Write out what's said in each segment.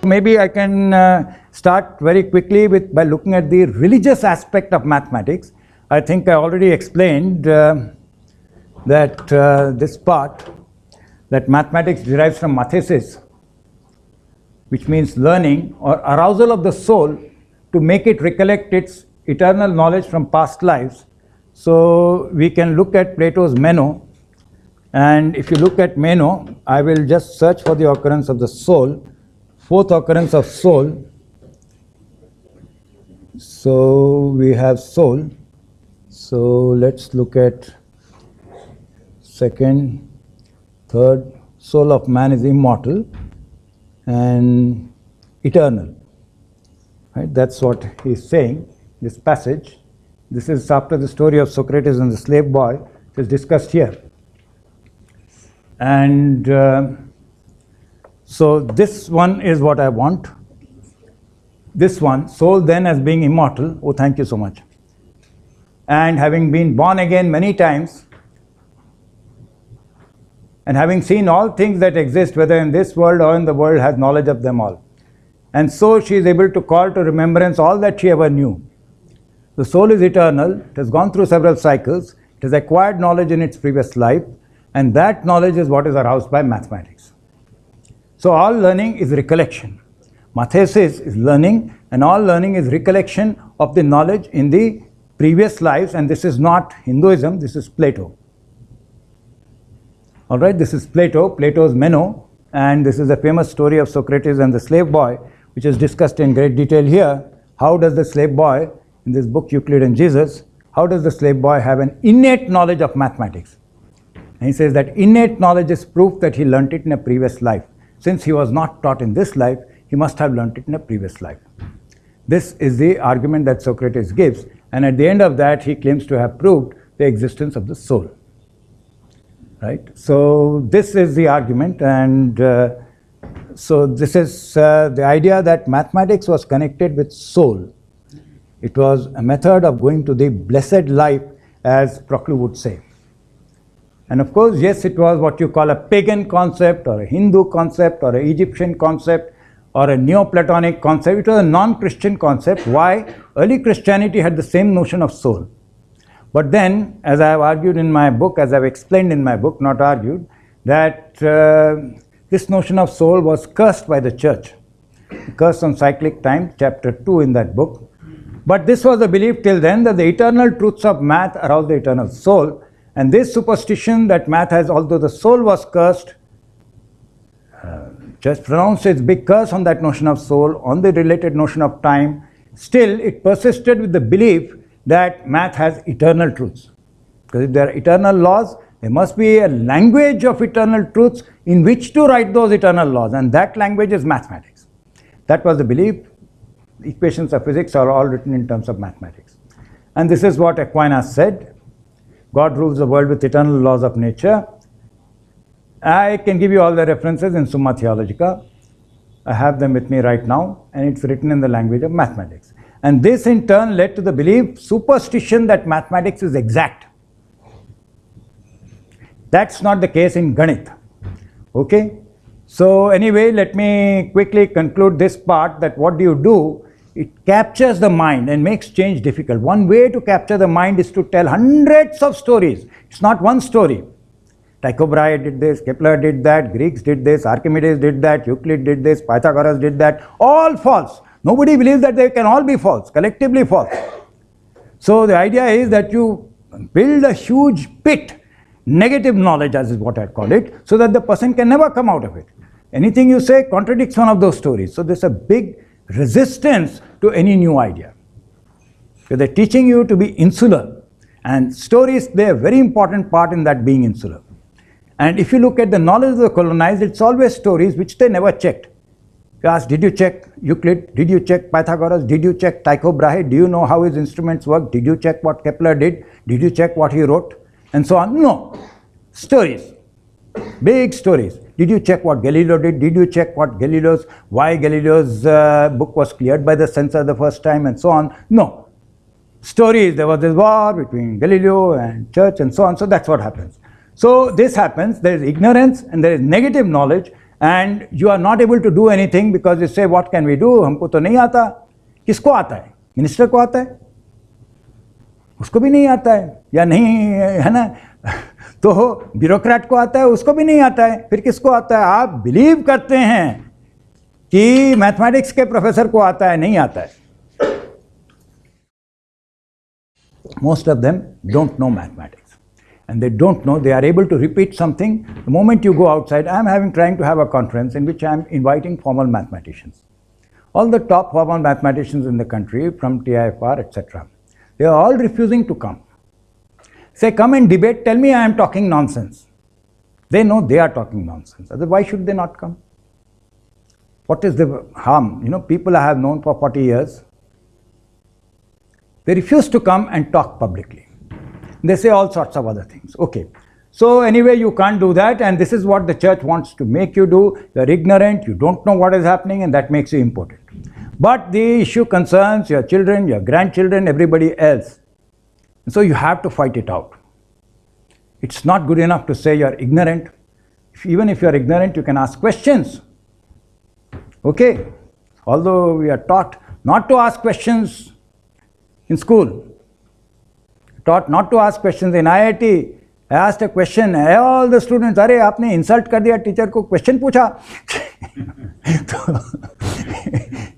Maybe I can start very quickly by looking at the religious aspect of mathematics. I think I already explained that this part, that mathematics derives from mathesis, which means learning or arousal of the soul to make it recollect its eternal knowledge from past lives. So we can look at Plato's Meno, and if you look at Meno, I will just search for the occurrence of the soul. Fourth occurrence of soul. So we have soul. So let's look at second, third. Soul of man is immortal and eternal. Right? That's what he's saying, this passage. This is after the story of Socrates and the slave boy. It is discussed here. And so this one is what I want. This one, soul then as being immortal. Oh, thank you so much. And having been born again many times, and having seen all things that exist, whether in this world or in the world, has knowledge of them all. And so she is able to call to remembrance all that she ever knew. The soul is eternal. It has gone through several cycles. It has acquired knowledge in its previous life, and that knowledge is what is aroused by mathematics. So all learning is recollection. Mathesis is learning, and all learning is recollection of the knowledge in the previous lives, and this is not Hinduism, this is Plato. All right, this is Plato, Plato's Meno, and this is a famous story of Socrates and the slave boy, which is discussed in great detail here. How does the slave boy, in this book Euclid and Jesus, how does the slave boy have an innate knowledge of mathematics? And he says that innate knowledge is proof that he learnt it in a previous life. Since he was not taught in this life, he must have learnt it in a previous life. This is the argument that Socrates gives, and at the end of that, he claims to have proved the existence of the soul. Right? So this is the argument, and so this is the idea that mathematics was connected with soul. It was a method of going to the blessed life, as Proclus would say. And of course, yes, it was what you call a pagan concept, or a Hindu concept, or an Egyptian concept, or a Neoplatonic concept. It was a non-Christian concept. Why? Early Christianity had the same notion of soul. But then, as I have argued in my book, as I have explained in my book, not argued, that this notion of soul was cursed by the church. Curse on Cyclic Time, chapter 2 in that book. But this was the belief till then, that the eternal truths of math arouse the eternal soul. And this superstition that math has, although the soul was cursed, just pronounced its big curse on that notion of soul, on the related notion of time, still it persisted with the belief that math has eternal truths. Because if there are eternal laws, there must be a language of eternal truths in which to write those eternal laws, and that language is mathematics. That was the belief. Equations of physics are all written in terms of mathematics. And this is what Aquinas said. God rules the world with eternal laws of nature. I can give you all the references in Summa Theologica. I have them with me right now, and it's written in the language of mathematics. And this in turn led to the belief, superstition, that mathematics is exact. That's not the case in Ganit. Okay? So anyway, let me quickly conclude this part, that what do you do? It captures the mind and makes change difficult. One way to capture the mind is to tell hundreds of stories. It's not one story. Tycho Brahe did this, Kepler did that, Greeks did this, Archimedes did that, Euclid did this, Pythagoras did that. All false. Nobody believes that they can all be false, collectively false. So the idea is that you build a huge pit, negative knowledge, as is what I call it, so that the person can never come out of it. Anything you say contradicts one of those stories. So there's a big resistance to any new idea. So they're teaching you to be insular, and stories play a very important part in that being insular. And if you look at the knowledge of the colonized, it's always stories which they never checked. You ask, did you check Euclid? Did you check Pythagoras? Did you check Tycho Brahe? Do you know how his instruments work? Did you check what Kepler did? Did you check what he wrote? And so on. No. Stories. Big stories. Did you check what Galileo did? Did you check why Galileo's book was cleared by the censor the first time, and so on? No. Stories. There was this war between Galileo and church and so on. So that's what happens. So this happens, there is ignorance and there is negative knowledge, and you are not able to do anything because you say, what can we do? हमको तो नहीं आता. किसको आता है? Minister को आता है? उसको भी नहीं आता है, या नहीं है ना? तो ब्यूरोक्रेट को आता है, उसको भी नहीं आता है, फिर किसको आता है? आप बिलीव करते हैं कि मैथमेटिक्स के प्रोफेसर को आता है, नहीं आता है. Most of them don't know mathematics, and they don't know, they are able to repeat something. The moment you go outside, I am trying to have a conference in which I am inviting formal mathematicians. All the top formal mathematicians in the country, from TIFR, etc. They are all refusing to come. Say, come and debate, tell me I am talking nonsense. They know they are talking nonsense. Otherwise, why should they not come? What is the harm? You know, people I have known for 40 years, they refuse to come and talk publicly. They say all sorts of other things. Okay. So anyway, you can't do that, and this is what the church wants to make you do. You are ignorant, you don't know what is happening, and that makes you important. But the issue concerns your children, your grandchildren, everybody else. And so you have to fight it out. It's not good enough to say you are ignorant. Even if you are ignorant, you can ask questions. Okay? Although we are taught not to ask questions in school, taught not to ask questions in IIT. I asked a question, all the students, अरे आपने insult कर दिया teacher को, question पूछा.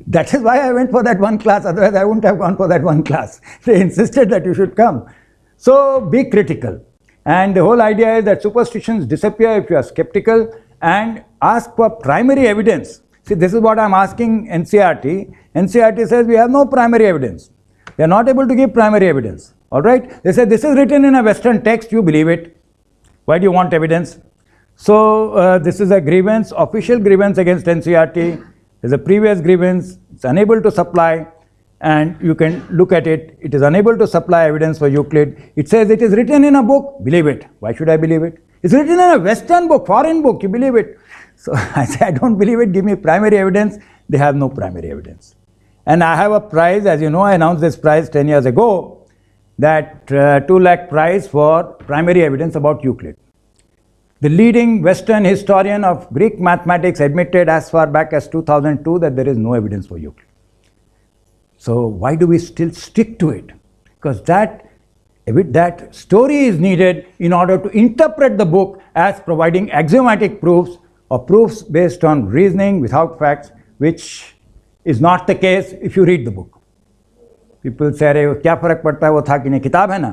That is why I went for that one class, otherwise I wouldn't have gone for that one class. They insisted that you should come. So be critical. And the whole idea is that superstitions disappear if you are skeptical and ask for primary evidence. See, this is what I am asking NCERT. NCERT says we have no primary evidence. They are not able to give primary evidence. All right? They say this is written in a Western text, you believe it. Why do you want evidence? So this is a grievance, official grievance against NCERT. There's a previous grievance, it's unable to supply, and you can look at it. It is unable to supply evidence for Euclid. It says it is written in a book, believe it. Why should I believe it? It's written in a Western book, foreign book, you believe it. So I say, I don't believe it, give me primary evidence. They have no primary evidence. And I have a prize, as you know, I announced this prize 10 years ago, that 2 lakh prize for primary evidence about Euclid. The leading Western historian of Greek mathematics admitted as far back as 2002 that there is no evidence for Euclid. So why do we still stick to it? Because that story is needed in order to interpret the book as providing axiomatic proofs or proofs based on reasoning without facts, which is not the case if you read the book. People say, अरे क्या फर्क पड़ता है वो था कि नहीं, किताब है ना.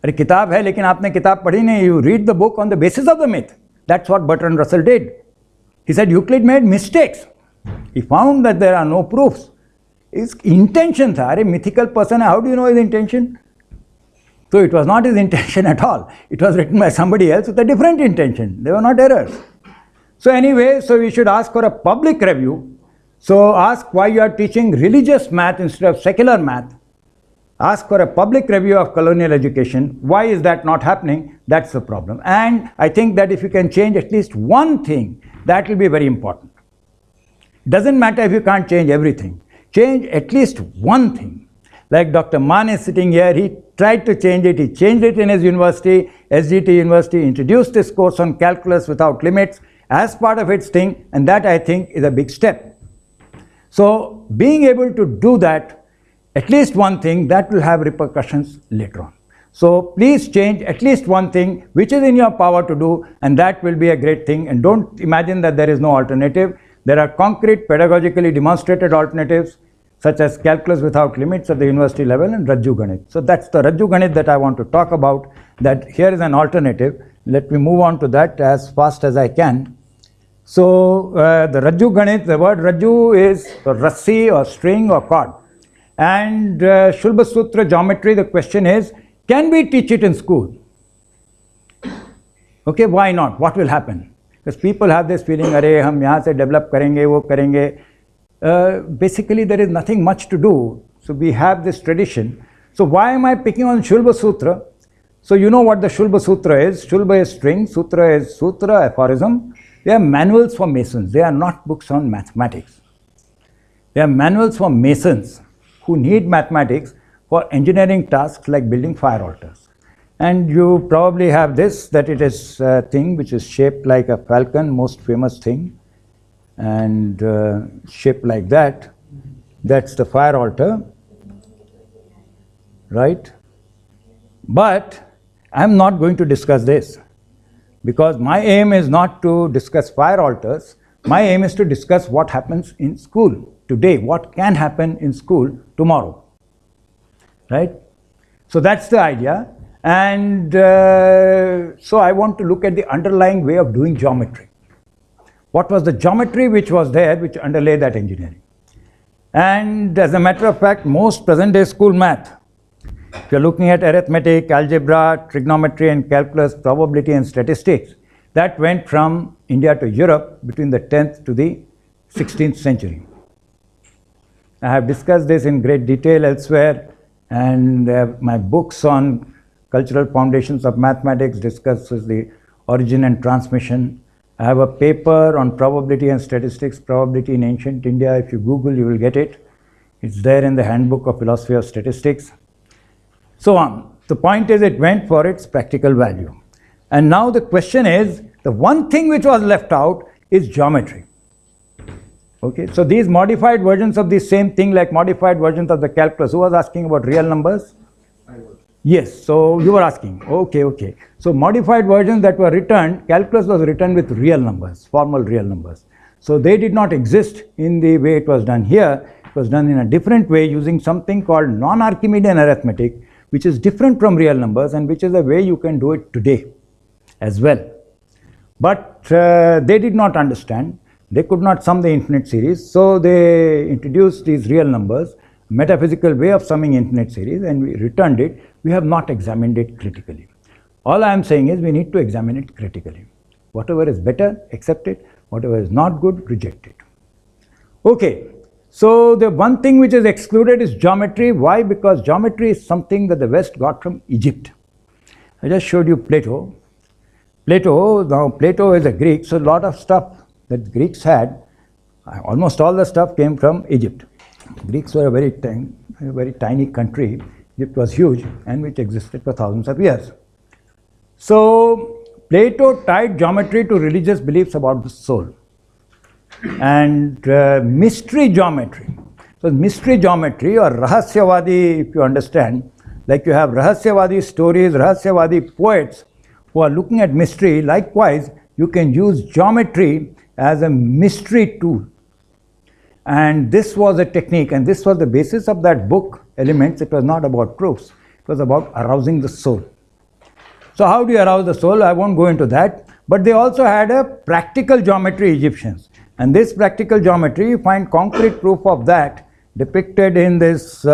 अरे किताब है लेकिन आपने किताब पढ़ी नहीं. You read the book on the basis of the myth. That's what Bertrand Russell did. He said Euclid made mistakes. He found that there are no proofs. His intention था, अरे mythical person है, how do you know his intention? So it was not his intention at all. It was written by somebody else with a different intention. They were not errors. So anyway, so we should ask for a public review. So ask why you are teaching religious math instead of secular math. Ask for a public review of colonial education. Why is that not happening? That's the problem. And I think that if you can change at least one thing, that will be very important. Doesn't matter if you can't change everything. Change at least one thing. Like Dr. Mann is sitting here, he tried to change it. He changed it in his university, SGT University, introduced this course on calculus without limits as part of its thing, and that I think is a big step. So being able to do that, at least one thing, that will have repercussions later on. So please change at least one thing which is in your power to do, and that will be a great thing. And don't imagine that there is no alternative. There are concrete, pedagogically demonstrated alternatives such as calculus without limits at the university level and Rajju Ganit. So that's the Rajju Ganit that I want to talk about, that here is an alternative. Let me move on to that as fast as I can. So the Rajju Ganit, the word Rajju is rassi or string or cord. And Shulba Sutra geometry, the question is, can we teach it in school? Okay, why not? What will happen? Because people have this feeling, अरे हम यहाँ से develop करेंगे, वो करेंगे. Basically, there is nothing much to do. So we have this tradition. So why am I picking on Shulba Sutra? So you know what the Shulba Sutra is. Shulba is string, Sutra is sutra, aphorism. They are manuals for masons. They are not books on mathematics. They are manuals for masons who need mathematics for engineering tasks like building fire altars. And you probably have this, that it is a thing which is shaped like a falcon, most famous thing, and shaped like that. That's the fire altar, right? But I'm not going to discuss this, because my aim is not to discuss fire altars. My aim is to discuss what happens in school today, what can happen in school tomorrow, right? So that's the idea. And so I want to look at the underlying way of doing geometry. What was the geometry which was there, which underlay that engineering? And as a matter of fact, most present-day school math, if you're looking at arithmetic, algebra, trigonometry and calculus, probability and statistics, that went from India to Europe between the 10th to the 16th century. I have discussed this in great detail elsewhere, and my books on cultural foundations of mathematics discusses the origin and transmission. I have a paper on probability and statistics, probability in ancient India. If you Google, you will get it. It's there in the Handbook of Philosophy of Statistics. So on. The point is, it went for its practical value. And now the question is, the one thing which was left out is geometry. Okay, so these modified versions of the same thing, like modified versions of the calculus. Who was asking about real numbers? I was. Yes, so you were asking. Okay. So modified versions that were written, calculus was written with real numbers, formal real numbers. So they did not exist in the way it was done here. It was done in a different way using something called non-Archimedean arithmetic, which is different from real numbers and which is a way you can do it today as well. But they did not understand. They could not sum the infinite series, so they introduced these real numbers, metaphysical way of summing infinite series, and we returned it. We have not examined it critically. All I am saying is we need to examine it critically. Whatever is better, accept it. Whatever is not good, reject it. Okay, so the one thing which is excluded is geometry. Why? Because geometry is something that the West got from Egypt. I just showed you Plato. Now Plato is a Greek, so a lot of stuff that Greeks had, almost all the stuff came from Egypt. Greeks were a very tiny country. Egypt was huge, and which existed for thousands of years. So Plato tied geometry to religious beliefs about the soul. And mystery geometry. So mystery geometry, or Rahasyavadi, if you understand, like you have Rahasyavadi stories, Rahasyavadi poets who are looking at mystery. Likewise, you can use geometry as a mystery tool. And this was a technique, and this was the basis of that book, Elements. It was not about proofs. It was about arousing the soul. So how do you arouse the soul? I won't go into that. But they also had a practical geometry, Egyptians. And this practical geometry, you find concrete proof of that depicted in this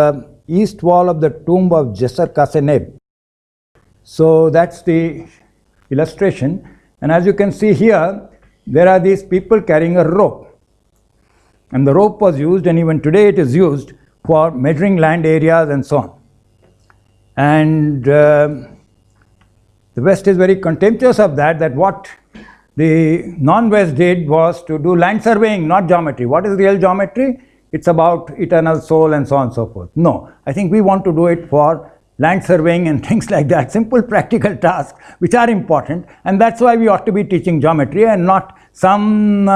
east wall of the tomb of Djeser-Khaseneb. So that's the illustration. And as you can see here, there are these people carrying a rope. And the rope was used, and even today it is used for measuring land areas and so on. And the West is very contemptuous of that what the non-West did was to do land surveying, not geometry. What is real geometry? It's about eternal soul and so on and so forth. No, I think we want to do it for land surveying and things like that, simple practical tasks which are important, and that's why we ought to be teaching geometry and not some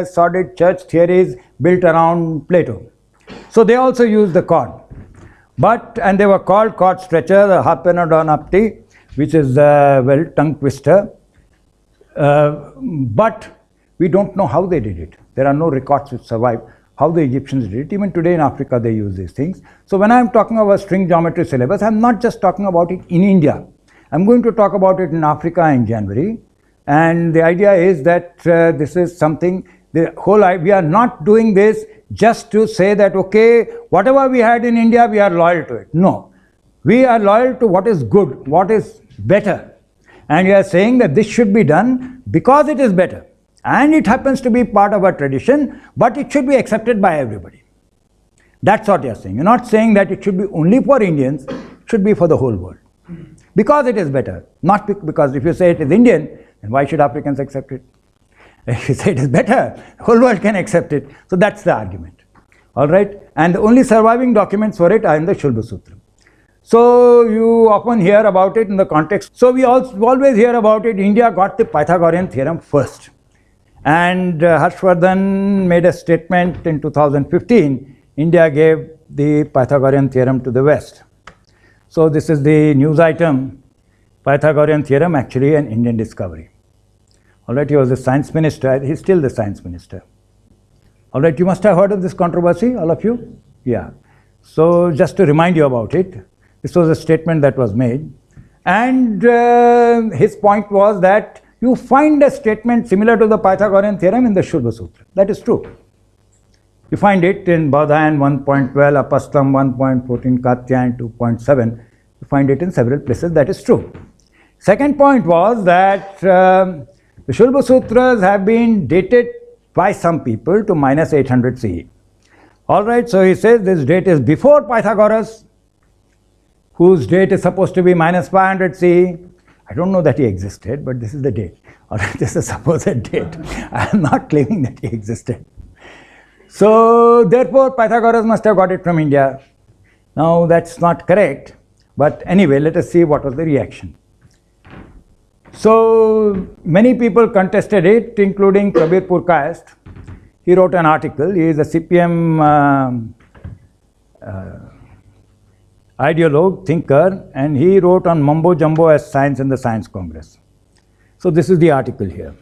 sordid church theories built around Plato. So they also used the cord, and they were called cord stretcher, the Harpenodonopti, which is tongue twister, but we don't know how they did it. There are no records which survive how the Egyptians did it. Even today in Africa they use these things. So when I am talking about string geometry syllabus, I am not just talking about it in India. I am going to talk about it in Africa in January. And the idea is that this is something, we are not doing this just to say that, okay, whatever we had in India, we are loyal to it. No, we are loyal to what is good, what is better. And we are saying that this should be done because it is better. And it happens to be part of our tradition, but it should be accepted by everybody. That's what you are saying. You are not saying that it should be only for Indians, it should be for the whole world. Because it is better, not because if you say it is Indian, then why should Africans accept it? If you say it is better, the whole world can accept it. So that's the argument. All right? And the only surviving documents for it are in the Shulba Sutra. So you often hear about it in the context. So we also always hear about it. India got the Pythagorean theorem first. And Harshvardhan made a statement in 2015. India gave the Pythagorean theorem to the West. So this is the news item. Pythagorean theorem, actually an Indian discovery. All right, he was the science minister. He's still the science minister. All right, you must have heard of this controversy, all of you? Yeah. So just to remind you about it, this was a statement that was made. And his point was that you find a statement similar to the Pythagorean theorem in the Shulba Sutra. That is true. You find it in Bodhayan 1.12, Apastam 1.14, Katyayana 2.7. You find it in several places. That is true. Second point was that the Shulba Sutras have been dated by some people to minus 800 CE. All right, so he says this date is before Pythagoras, whose date is supposed to be minus 500 CE. I don't know that he existed, but this is the date. All right, this is a supposed date. I am not claiming that he existed. So therefore, Pythagoras must have got it from India. Now that's not correct, but anyway, let us see what was the reaction. So many people contested it, including Prabir Purkayast. He wrote an article. He is a CPM ideologue, thinker, and he wrote on Mumbo Jumbo as Science in the Science Congress. So this is the article here.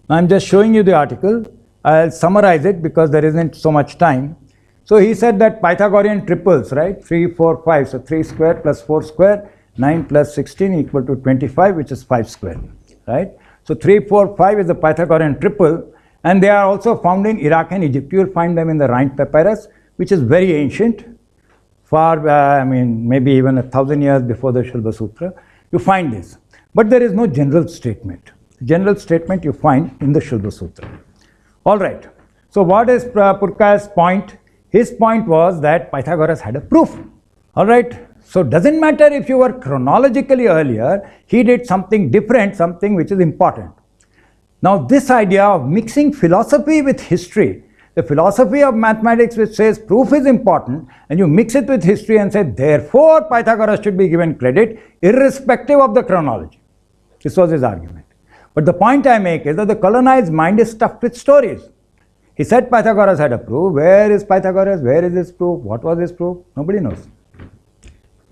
Now I'm just showing you the article. I'll summarize it because there isn't so much time. So he said that Pythagorean triples, right? 3, 4, 5. So 3 square plus 4 square, 9 plus 16 equal to 25, which is 5 square, right? So 3, 4, 5 is the Pythagorean triple, and they are also found in Iraq and Egypt. You will find them in the Rhind Papyrus, which is very ancient, far, maybe even 1,000 years before the Shulba Sutra. You find this. But there is no general statement. General statement you find in the Shulba Sutra. All right. So what is Purkayast's point? His point was that Pythagoras had a proof. All right. So it doesn't matter if you were chronologically earlier, he did something different, something which is important. Now this idea of mixing philosophy with history, the philosophy of mathematics which says proof is important, and you mix it with history and say therefore Pythagoras should be given credit irrespective of the chronology. This was his argument. But the point I make is that the colonized mind is stuffed with stories. He said Pythagoras had a proof. Where is Pythagoras? Where is his proof? What was his proof? Nobody knows.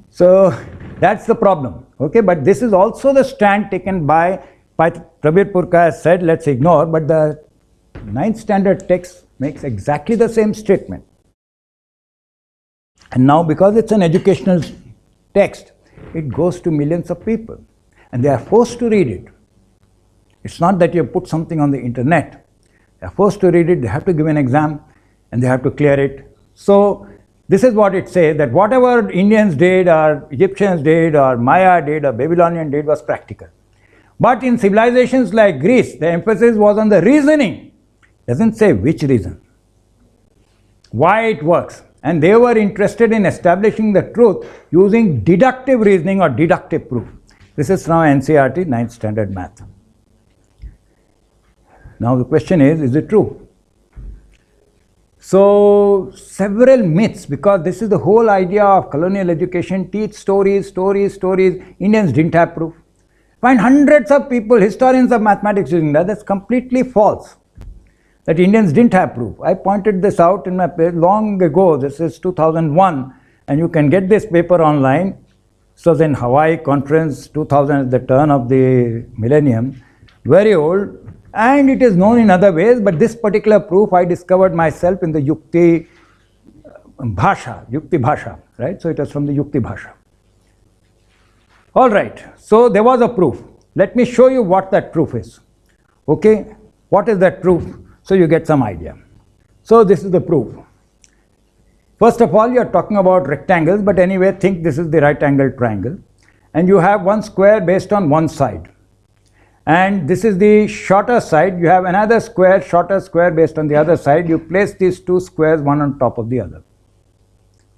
So that's the problem. Okay, but this is also the stand taken by Prabir Purkayast said, let's ignore, but the 9th standard text makes exactly the same statement. And now because it's an educational text, it goes to millions of people and they are forced to read it. It's not that you put something on the internet. They are forced to read it, they have to give an exam and they have to clear it. So this is what it says, that whatever Indians did or Egyptians did or Maya did or Babylonian did was practical. But in civilizations like Greece, the emphasis was on the reasoning. It doesn't say which reason, why it works. And they were interested in establishing the truth using deductive reasoning or deductive proof. This is from NCERT 9th standard math. Now the question is it true? So several myths, because this is the whole idea of colonial education, teach stories, stories, stories. Indians didn't have proof. Find hundreds of people, historians of mathematics using that. That's completely false. That Indians didn't have proof. I pointed this out in my paper long ago. This is 2001, and you can get this paper online. This was in Hawaii conference 2000 at the turn of the millennium. Very old. And it is known in other ways, but this particular proof I discovered myself in the Yukti Bhasha, right? So it was from the Yukti Bhasha. All right, so there was a proof. Let me show you what that proof is. Okay, what is that proof? So you get some idea. So this is the proof. First of all, you are talking about rectangles, but anyway, think this is the right angle triangle. And you have one square based on one side. And this is the shorter side. You have another square, shorter square based on the other side. You place these two squares one on top of the other.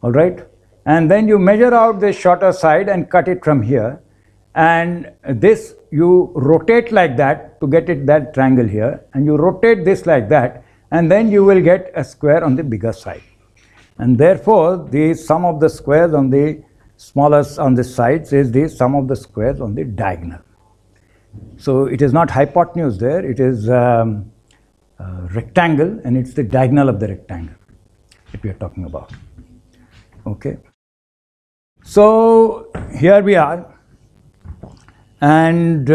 All right? And then you measure out the shorter side and cut it from here. And this you rotate like that to get it that triangle here. And you rotate this like that. And then you will get a square on the bigger side. And therefore, the sum of the squares on the smallest on the sides is the sum of the squares on the diagonal. So it is not hypotenuse there, it is rectangle, and it's the diagonal of the rectangle that we are talking about. Okay. So here we are, and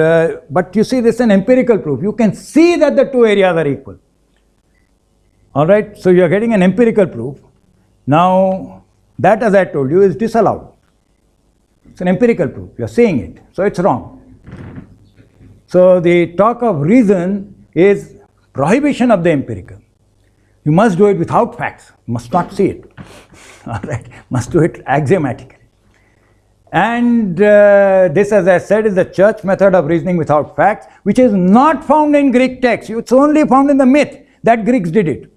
but you see, this is an empirical proof. You can see that the two areas are equal. All right, so you are getting an empirical proof. Now that, as I told you, is disallowed. It's an empirical proof. You are seeing it, so it's wrong. So the talk of reason is prohibition of the empirical. You must do it without facts. You must not see it. All right, must do it axiomatically. And this, as I said, is the church method of reasoning without facts, which is not found in Greek texts. It's only found in the myth that Greeks did it.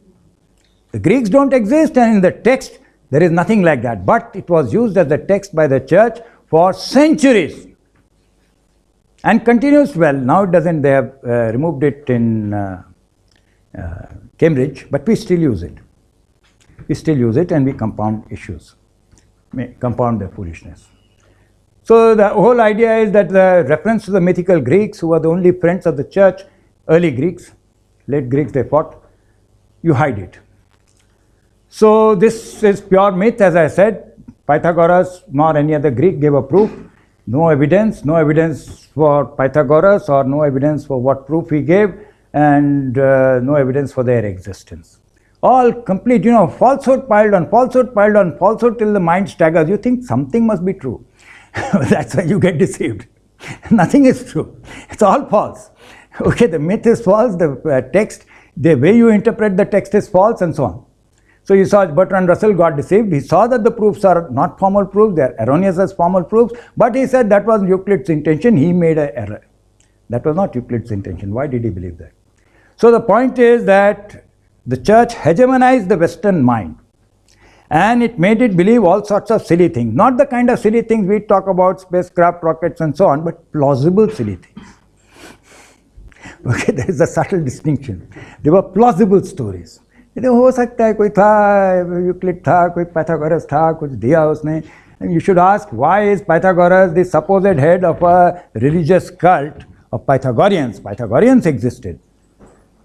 The Greeks don't exist, and in the text there is nothing like that. But it was used as a text by the church for centuries and continues well. Now it doesn't, they have removed it in Cambridge, but we still use it. We still use it, and we compound issues, compound the foolishness. So the whole idea is that the reference to the mythical Greeks, who were the only friends of the church, early Greeks, late Greeks they fought, you hide it. So this is pure myth, as I said. Pythagoras nor any other Greek gave a proof. No evidence for Pythagoras, or no evidence for what proof he gave, and no evidence for their existence. All complete, falsehood piled on falsehood piled on falsehood till the mind staggers. You think something must be true. That's why you get deceived. Nothing is true. It's all false. Okay, the myth is false, the text, the way you interpret the text is false, and so on. So you saw Bertrand Russell got deceived. He saw that the proofs are not formal proofs, they are erroneous as formal proofs, but he said that was Euclid's intention. He made an error. That was not Euclid's intention. Why did he believe that? So the point is that the church hegemonized the Western mind, and it made it believe all sorts of silly things. Not the kind of silly things we talk about, spacecraft, rockets and so on, but plausible silly things. Okay, there is a subtle distinction. They were plausible stories. हो सकता है कोई था, Euclid था, कोई Pythagoras था, कुछ दिया उसने. And you should ask, why is Pythagoras the supposed head of a religious cult of Pythagoreans? Pythagoreans existed.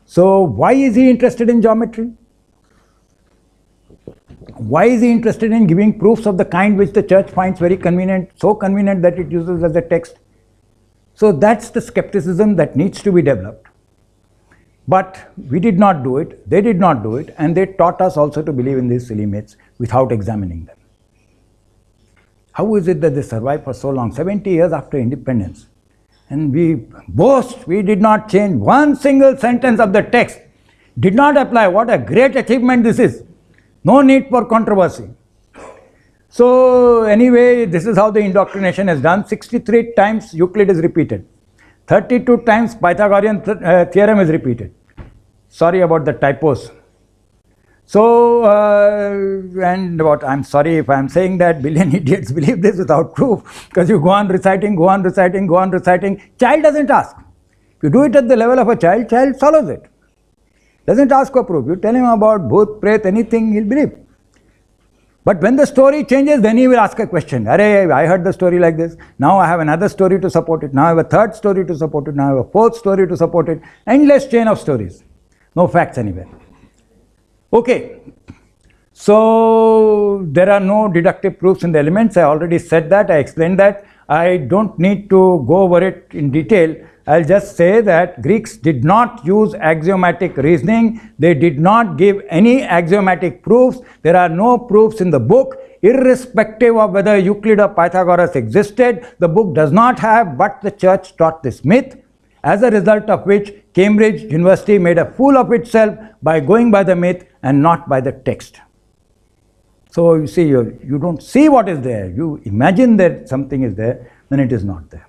So why is he interested in geometry? Why is he interested in giving proofs of the kind which the church finds very convenient, so convenient that it uses as a text? So that's the skepticism that needs to be developed. But we did not do it, they did not do it, and they taught us also to believe in these silly myths without examining them. How is it that they survived for so long, 70 years after independence? And we boast we did not change one single sentence of the text, did not apply. What a great achievement this is. No need for controversy. So anyway, this is how the indoctrination is done. 63 times Euclid is repeated. 32 times Pythagorean theorem is repeated. Sorry about the typos. So, and what I'm sorry if I'm saying that billion idiots believe this without proof, because you go on reciting, go on reciting, go on reciting. Child doesn't ask. If you do it at the level of a child, child follows it. Doesn't ask for proof. You tell him about bhoot, pret, anything, he'll believe. But when the story changes, then he will ask a question. Arey, I heard the story like this. Now I have another story to support it. Now I have a third story to support it. Now I have a fourth story to support it. Endless chain of stories. No facts anywhere. Okay. So there are no deductive proofs in the elements. I already said that. I explained that. I don't need to go over it in detail. I'll just say that Greeks did not use axiomatic reasoning. They did not give any axiomatic proofs. There are no proofs in the book, irrespective of whether Euclid or Pythagoras existed. The book does not have, but the church taught this myth, as a result of which Cambridge University made a fool of itself by going by the myth and not by the text. So you see, you don't see what is there. You imagine that something is there, then it is not there.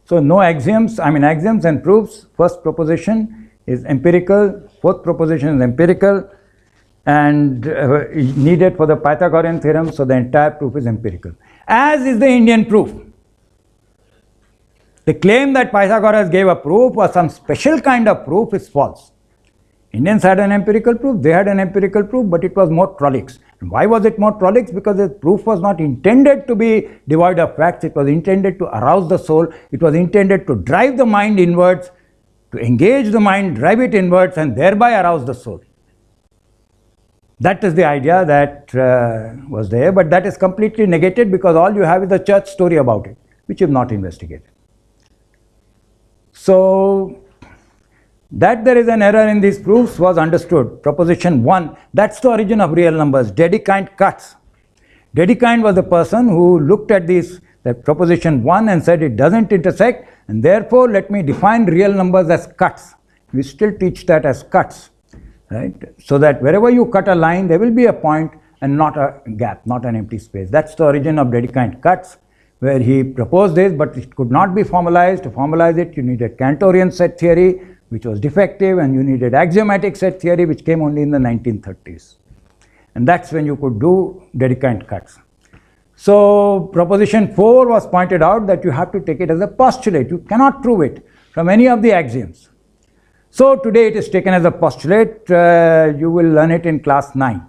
So no axioms, axioms and proofs. First proposition is empirical, fourth proposition is empirical, and needed for the Pythagorean theorem, so the entire proof is empirical. As is the Indian proof. The claim that Pythagoras gave a proof or some special kind of proof is false. Indians had an empirical proof, they had an empirical proof, but it was more prolix. Why was it more prolix? Because the proof was not intended to be devoid of facts. It was intended to arouse the soul. It was intended to drive the mind inwards, to engage the mind, drive it inwards, and thereby arouse the soul. That is the idea that was there, but that is completely negated because all you have is a church story about it, which you have not investigated. So, that there is an error in these proofs was understood. Proposition 1, that's the origin of real numbers. Dedekind cuts. Dedekind was the person who looked at that proposition 1 and said it doesn't intersect, and therefore let me define real numbers as cuts. We still teach that as cuts, right? So that wherever you cut a line, there will be a point and not a gap, not an empty space. That's the origin of Dedekind cuts, where he proposed this, but it could not be formalized. To formalize it, you needed Cantorian set theory, which was defective, and you needed axiomatic set theory, which came only in the 1930s. And that's when you could do Dedekind cuts. So proposition 4 was pointed out that you have to take it as a postulate. You cannot prove it from any of the axioms. So today it is taken as a postulate. You will learn it in class 9.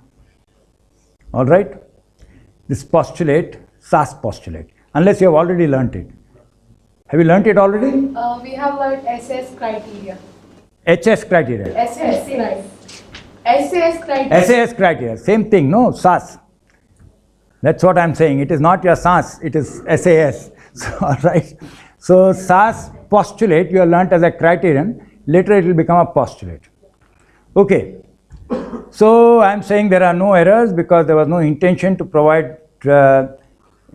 All right? This postulate, SAS postulate, unless you have already learnt it. Have you learnt it already? We have learned SS criteria. HS criteria. SS criteria. SAS criteria. SAS criteria, same thing, no? SAS. That's what I'm saying. It is not your SAS, it is SAS. So, all right. So, SAS postulate you have learnt as a criterion. Later it will become a postulate. Okay. So, I'm saying there are no errors because there was no intention to provide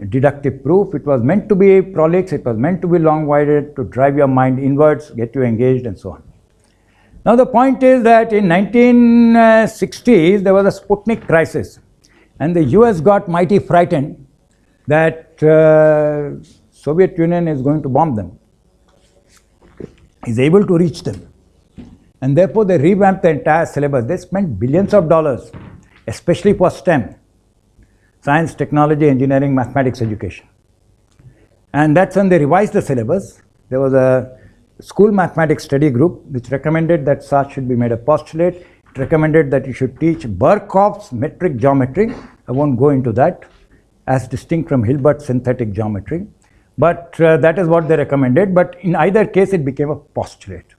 deductive proof. It was meant to be prolix, it was meant to be long-winded, to drive your mind inwards, get you engaged, and so on. Now the point is that in 1960s there was a Sputnik crisis, and the US got mighty frightened that Soviet Union is going to bomb them, is able to reach them, and therefore they revamped the entire syllabus. They spent billions of dollars, especially for STEM. Science, technology, engineering, mathematics education. And that's when they revised the syllabus. There was a school mathematics study group which recommended that SAS should be made a postulate. It recommended that you should teach Birkhoff's metric geometry. I won't go into that, as distinct from Hilbert's synthetic geometry. But that is what they recommended. But in either case, it became a postulate.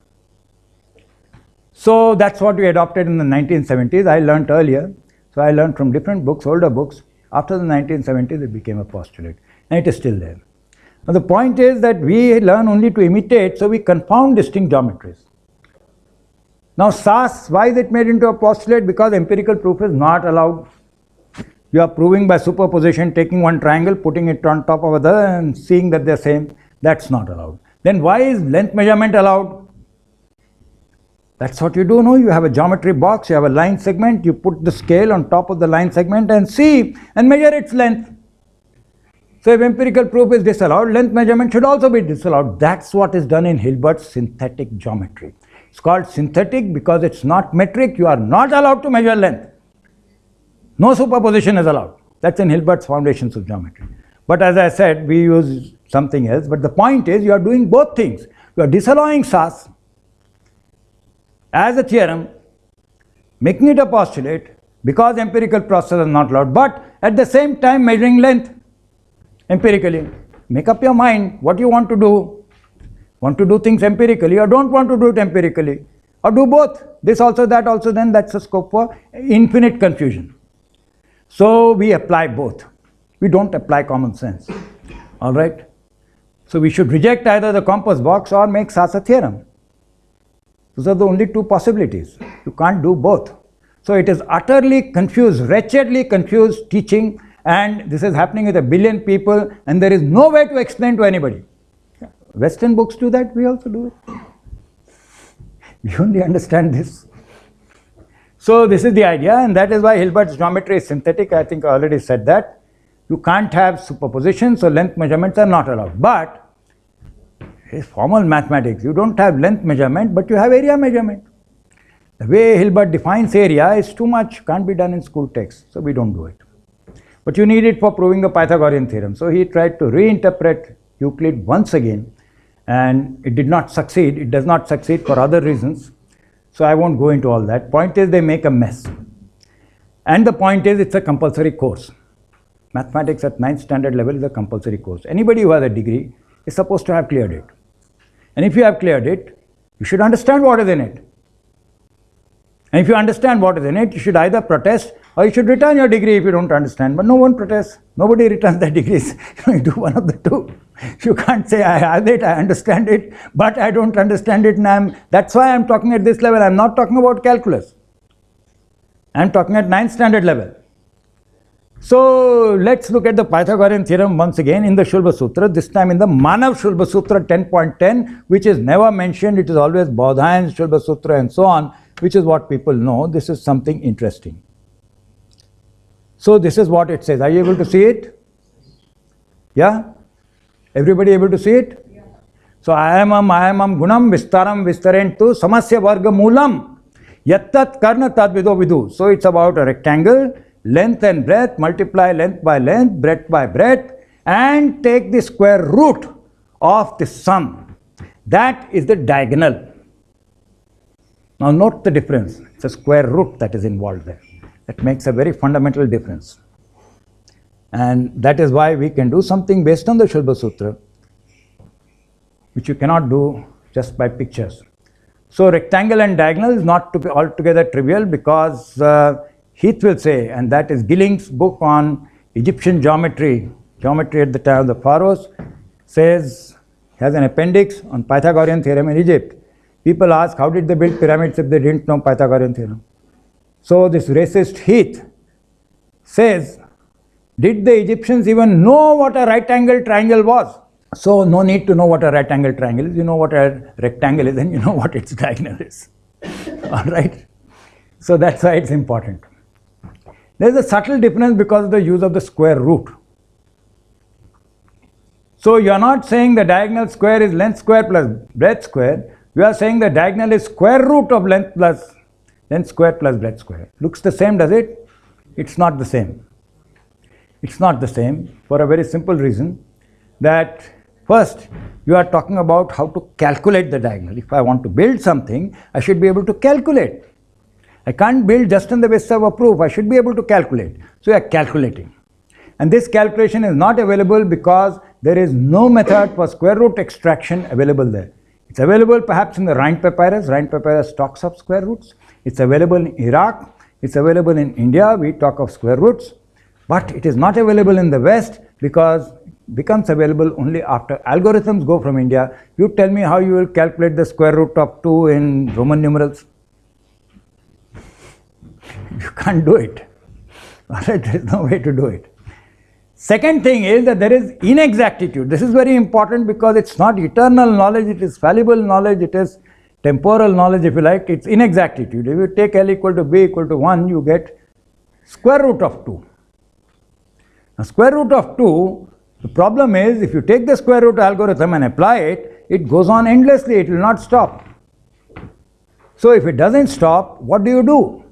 So that's what we adopted in the 1970s. I learnt earlier. So I learned from different books, older books. After the 1970s, it became a postulate, and it is still there. Now the point is that we learn only to imitate, so we confound distinct geometries. Now SAS, why is it made into a postulate? Because empirical proof is not allowed. You are proving by superposition, taking one triangle, putting it on top of other, and seeing that they're same. That's not allowed. Then why is length measurement allowed? That's what you do, no? You have a geometry box, you have a line segment, you put the scale on top of the line segment and see and measure its length. So if empirical proof is disallowed, length measurement should also be disallowed. That's what is done in Hilbert's synthetic geometry. It's called synthetic because it's not metric. You are not allowed to measure length. No superposition is allowed. That's in Hilbert's Foundations of Geometry. But as I said, we use something else. But the point is, you are doing both things. You are disallowing SAS as a theorem, making it a postulate because empirical process is not allowed, but at the same time measuring length empirically. Make up your mind what you want to do. Want to do things empirically or don't want to do it empirically, or do both, this also, that also, then that's a scope for infinite confusion. So we apply both. We don't apply common sense. All right. So we should reject either the compass box or make SAS a theorem. Those are the only two possibilities. You can't do both. So it is utterly confused, wretchedly confused teaching, and this is happening with 1 billion people, and there is no way to explain to anybody. Western books do that, we also do it. We only understand this. So this is the idea, and that is why Hilbert's geometry is synthetic. I think I already said that. You can't have superposition, so length measurements are not allowed. But it's formal mathematics. You don't have length measurement, but you have area measurement. The way Hilbert defines area is too much, can't be done in school text, so we don't do it. But you need it for proving the Pythagorean theorem. So he tried to reinterpret Euclid once again, and it did not succeed. It does not succeed for other reasons. So I won't go into all that. Point is, they make a mess. And the point is, it's a compulsory course. Mathematics at 9th standard level is a compulsory course. Anybody who has a degree is supposed to have cleared it. And if you have cleared it, you should understand what is in it. And if you understand what is in it, you should either protest or you should return your degree if you don't understand. But no one protests. Nobody returns their degrees. You do one of the two. You can't say, I have it, I understand it, but I don't understand it. And that's why I'm talking at this level. I'm not talking about calculus. I'm talking at 9th standard level. So let's look at the Pythagorean theorem once again in the Shulba Sutra, this time in the Manav Shulba Sutra 10.10, which is never mentioned. It is always Bodhayan Shulba Sutra and so on, which is what people know. This is something interesting. So this is what it says. Are you able to see it? Yeah? Everybody able to see it? Yeah. So ayamam gunam vistaram vistarentu samasya varga moolam yattat karna tadvido vidu. So it's about a rectangle, length and breadth, multiply length by length, breadth by breadth, and take the square root of the sum. That is the diagonal. Now note the difference. It's a square root that is involved there. That makes a very fundamental difference. And that is why we can do something based on the Shulba Sutra, which you cannot do just by pictures. So rectangle and diagonal is not altogether trivial, because Heath will say, and that is Gilling's book on Egyptian geometry at the time of the pharaohs, says, has an appendix on Pythagorean theorem in Egypt. People ask, how did they build pyramids if they didn't know Pythagorean theorem? So this racist Heath says, did the Egyptians even know what a right angle triangle was? So no need to know what a right angle triangle is. You know what a rectangle is, and you know what its diagonal is. All right? So that's why it's important. There is a subtle difference because of the use of the square root. So you are not saying the diagonal square is length square plus breadth square. You are saying the diagonal is square root of length square plus breadth square. Looks the same, does it? It's not the same. It's not the same for a very simple reason, that first you are talking about how to calculate the diagonal. If I want to build something, I should be able to calculate. I can't build just on the basis of a proof. I should be able to calculate. So you are calculating. And this calculation is not available because there is no method for square root extraction available there. It's available perhaps in the Rhind Papyrus. Rhind Papyrus talks of square roots. It's available in Iraq. It's available in India. We talk of square roots. But it is not available in the West because it becomes available only after algorithms go from India. You tell me how you will calculate the square root of 2 in Roman numerals. You can't do it. All right, there is no way to do it. Second thing is that there is inexactitude. This is very important because it's not eternal knowledge, it is fallible knowledge, it is temporal knowledge, if you like. It's inexactitude. If you take L equal to B equal to 1, you get square root of 2. Now square root of 2, the problem is if you take the square root algorithm and apply it, it goes on endlessly, it will not stop. So if it doesn't stop, what do?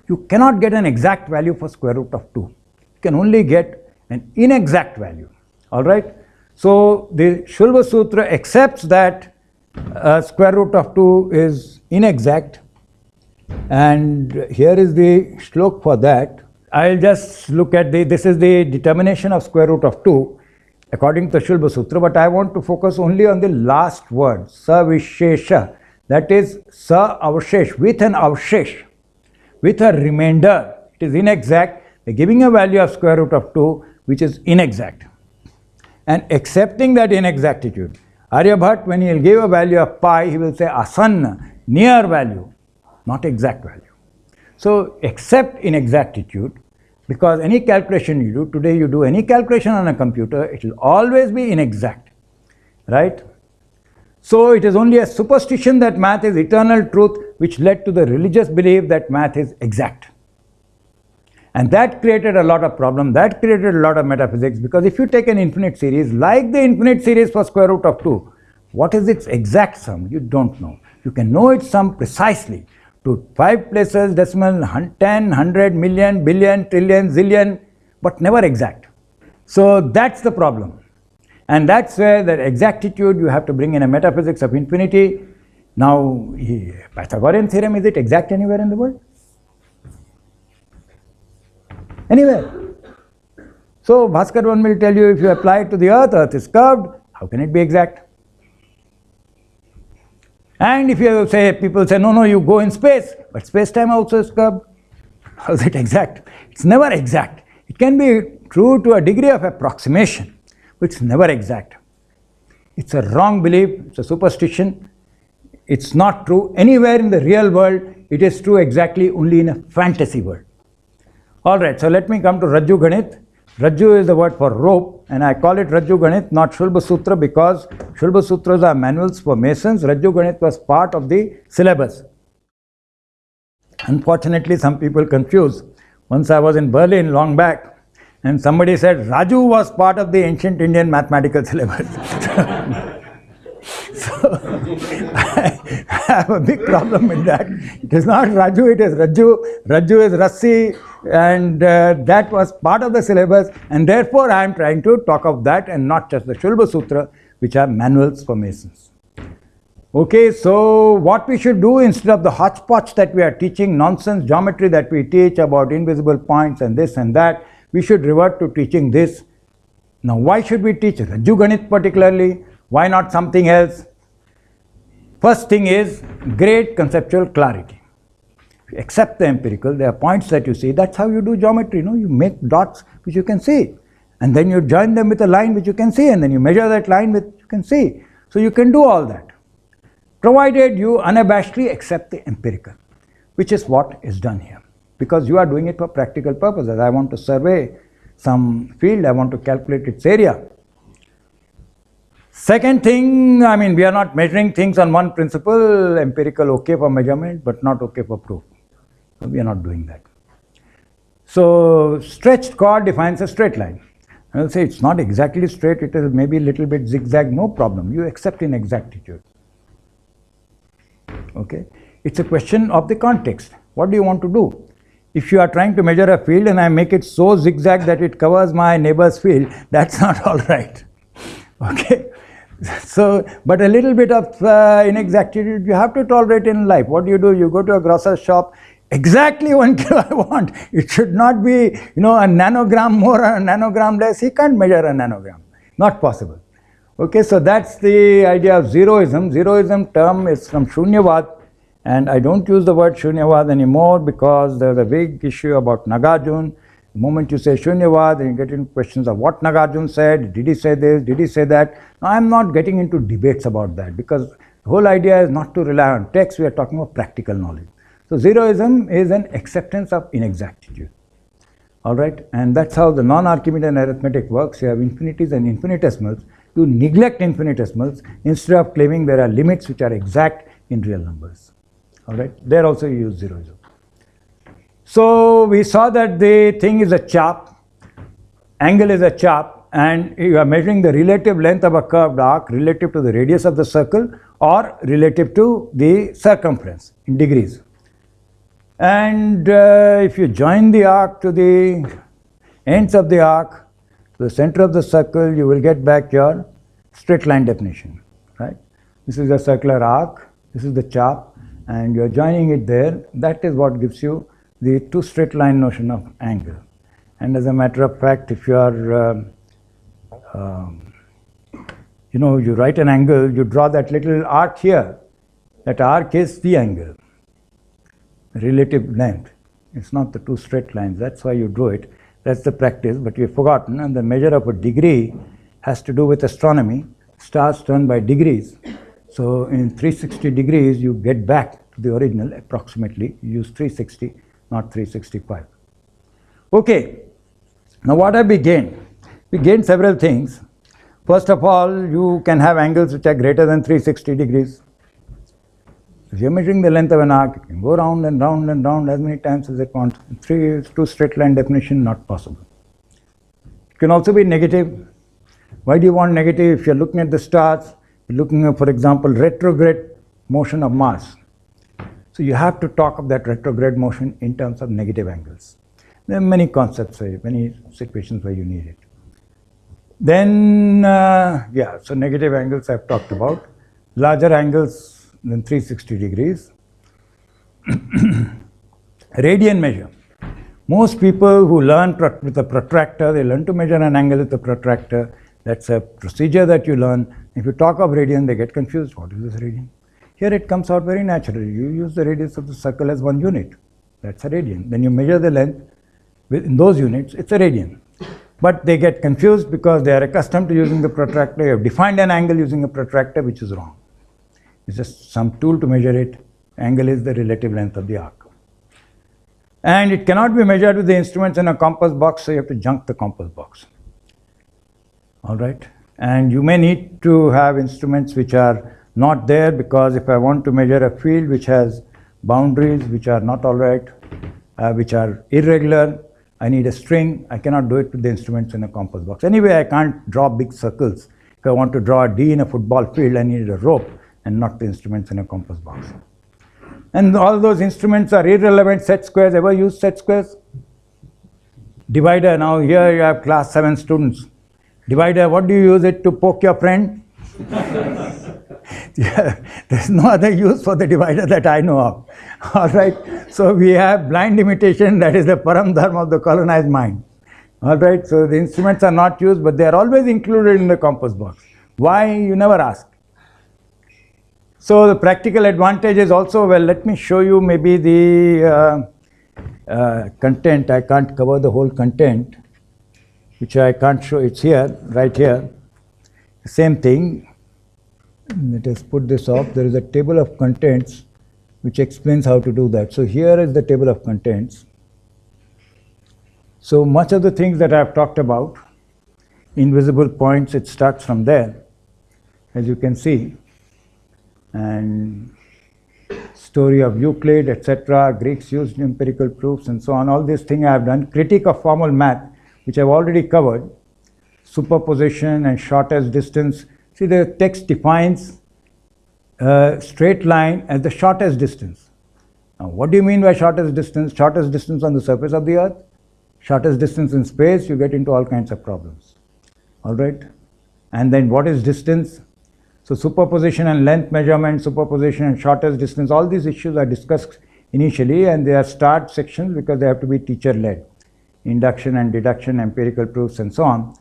You cannot get an exact value for square root of 2. You can only get an inexact value. All right? So the Shulba Sutra accepts that square root of 2 is inexact, and here is the shlok for that. I'll just look at this is the determination of square root of 2 according to the Shulba Sutra, but I want to focus only on the last word, sa vishesha, that is sa avshesh, with an avshesh, with a remainder. It is inexact. They're giving a value of square root of 2 which is inexact. And accepting that inexactitude, Aryabhat, when he will give a value of pi, he will say asanna, near value, not exact value. So accept inexactitude, because any calculation you do, today you do any calculation on a computer, it will always be inexact, right? So it is only a superstition that math is eternal truth which led to the religious belief that math is exact. And that created a lot of problem, that created a lot of metaphysics, because if you take an infinite series, like the infinite series for square root of 2, what is its exact sum? You don't know. You can know its sum precisely to 5 places, decimal, 10, 100, million, billion, trillion, zillion, but never exact. So that's the problem. And that's where that exactitude you have to bring in a metaphysics of infinity. Now, Pythagorean theorem, is it exact anywhere in the world? Anywhere. So Bhaskar one will tell you if you apply it to the earth, earth is curved, how can it be exact? And if you say, people say, no, you go in space, but space-time also is curved. How is it exact? It's never exact. It can be true to a degree of approximation, but it's never exact. It's a wrong belief, it's a superstition. It's not true anywhere in the real world. It is true exactly only in a fantasy world. Alright, so let me come to Rajju Ganit. Rajju is the word for rope, and I call it Rajju Ganit, not Shulba Sutra, because Shulba Sutras are manuals for masons. Rajju Ganit was part of the syllabus. Unfortunately, some people confuse. Once I was in Berlin long back, and somebody said Raju was part of the ancient Indian mathematical syllabus. So I have a big problem with that. It is not Raju, it is Rajju. Rajju is Rassi, and that was part of the syllabus, and therefore I am trying to talk of that and not just the Shulba Sutra, which are manuals for masons. Okay, so what we should do instead of the hodgepodge that we are teaching, nonsense geometry that we teach about invisible points and this and that, we should revert to teaching this. Now, why should we teach Rajju Ganit particularly? Why not something else? First thing is great conceptual clarity. If you accept the empirical, there are points that you see, that's how you do geometry, you make dots which you can see, and then you join them with a line which you can see, and then you measure that line which you can see. So you can do all that, provided you unabashedly accept the empirical, which is what is done here, because you are doing it for practical purposes. I want to survey some field, I want to calculate its area. Second thing, we are not measuring things on one principle, empirical okay for measurement, but not okay for proof. So we are not doing that. So stretched chord defines a straight line. I will say it's not exactly straight, it is maybe a little bit zigzag, no problem. You accept inexactitude. Okay? It's a question of the context. What do you want to do? If you are trying to measure a field and I make it so zigzag that it covers my neighbor's field, that's not all right. Okay? So, but a little bit of inexactitude you have to tolerate in life. What do? You go to a grocer's shop, exactly 1 kilo I want. It should not be, a nanogram more or a nanogram less. He can't measure a nanogram. Not possible. Okay, so that's the idea of zeroism. Zeroism term is from Shunyavad, and I don't use the word Shunyavad anymore because there's a big issue about Nagarjuna. The moment you say Shunyavad, then you get into questions of what Nagarjuna said, did he say this, did he say that. Now, I'm not getting into debates about that because the whole idea is not to rely on text, we are talking about practical knowledge. So, zeroism is an acceptance of inexactitude. Alright, and that's how the non-Archimedean arithmetic works. You have infinities and infinitesimals. You neglect infinitesimals instead of claiming there are limits which are exact in real numbers. Alright, there also you use zeroism. So we saw that the thing is a chop, angle is a chop, and you are measuring the relative length of a curved arc relative to the radius of the circle or relative to the circumference in degrees. And if you join the arc to the ends of the arc, to the center of the circle, you will get back your straight line definition, right? This is a circular arc, this is the chop, and you are joining it there. That is what gives you the two straight line notion of angle. And as a matter of fact, if you are, you write an angle, you draw that little arc here. That arc is the angle, relative length. It's not the two straight lines. That's why you drew it. That's the practice, but you've forgotten. And the measure of a degree has to do with astronomy. Stars turn by degrees. So in 360 degrees, you get back to the original approximately. You use 360. Not 365. Okay, now what have we gained? We gained several things. First of all, you can have angles which are greater than 360 degrees. If you're measuring the length of an arc, you can go round and round and round as many times as it wants. Two straight line definition, not possible. It can also be negative. Why do you want negative? If you're looking at the stars, you're looking at, for example, retrograde motion of Mars. So you have to talk of that retrograde motion in terms of negative angles. There are many concepts, many situations where you need it. Then, so negative angles I've talked about. Larger angles than 360 degrees. Radian measure. Most people who learn with a protractor, they learn to measure an angle with a protractor. That's a procedure that you learn. If you talk of radian, they get confused. What is this radian? Here it comes out very naturally. You use the radius of the circle as 1 unit. That's a radian. Then you measure the length in those units, it's a radian. But they get confused because they are accustomed to using the protractor. You have defined an angle using a protractor, which is wrong. It's just some tool to measure it. Angle is the relative length of the arc. And it cannot be measured with the instruments in a compass box, so you have to junk the compass box. All right? And you may need to have instruments which are not there, because if I want to measure a field which has boundaries which are not all right, which are irregular, I need a string. I cannot do it with the instruments in a compass box. Anyway, I can't draw big circles. If I want to draw a D in a football field, I need a rope and not the instruments in a compass box. And all those instruments are irrelevant. Set squares, ever use set squares? Divider, now here you have class 7 students. Divider, what do you use it to poke your friend? Yeah, there's no other use for the divider that I know of. All right, so we have blind imitation, that is the param dharma of the colonized mind. All right, so the instruments are not used, but they are always included in the compass box. Why? You never ask. So the practical advantage is also, well, let me show you maybe the content. I can't cover the whole content, which I can't show. It's here, right here. Same thing. Let us put this off. There is a table of contents which explains how to do that. So here is the table of contents. So much of the things that I have talked about, invisible points, it starts from there, as you can see. And story of Euclid, etc. Greeks used empirical proofs and so on. All these things I have done. Critique of formal math, which I have already covered. Superposition and shortest distance. See, the text defines a straight line as the shortest distance. Now, what do you mean by shortest distance? Shortest distance on the surface of the earth? Shortest distance in space, you get into all kinds of problems. All right? And then what is distance? So superposition and length measurement, superposition and shortest distance, all these issues are discussed initially, and they are start sections because they have to be teacher-led. Induction and deduction, empirical proofs and so on.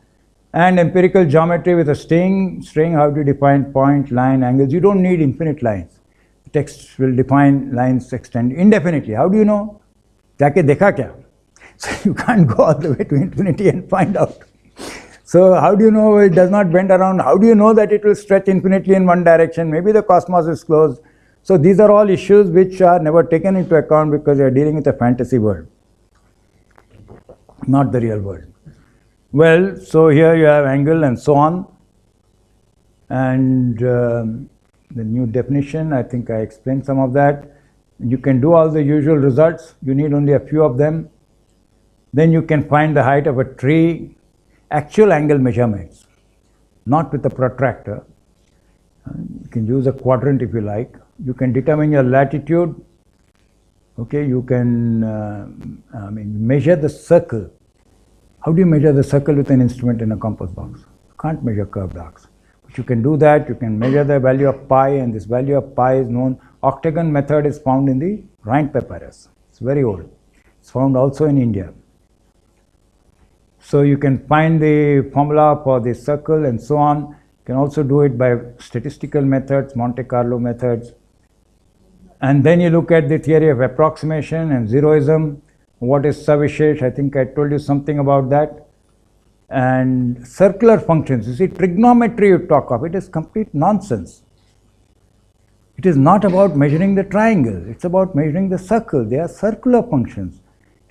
And empirical geometry with a string, how do you define point, line, angles? You don't need infinite lines. The text will define lines extend indefinitely. How do you know? Jaake dekha kya? So you can't go all the way to infinity and find out. So how do you know it does not bend around? How do you know that it will stretch infinitely in one direction? Maybe the cosmos is closed. So these are all issues which are never taken into account because you are dealing with a fantasy world, not the real world. Well, so here you have angle and so on. And the new definition, I think I explained some of that. You can do all the usual results. You need only a few of them. Then you can find the height of a tree. Actual angle measurements, not with a protractor. You can use a quadrant if you like. You can determine your latitude. Okay, you can measure the circle. How do you measure the circle with an instrument in a compass box? You can't measure curved arcs. But you can do that. You can measure the value of pi, and this value of pi is known. Octagon method is found in the Rhind papyrus. It's very old. It's found also in India. So you can find the formula for the circle and so on. You can also do it by statistical methods, Monte Carlo methods. And then you look at the theory of approximation and zeroism. What is Savishesh? I think I told you something about that. And circular functions. You see, trigonometry you talk of, it is complete nonsense. It is not about measuring the triangle. It's about measuring the circle. They are circular functions.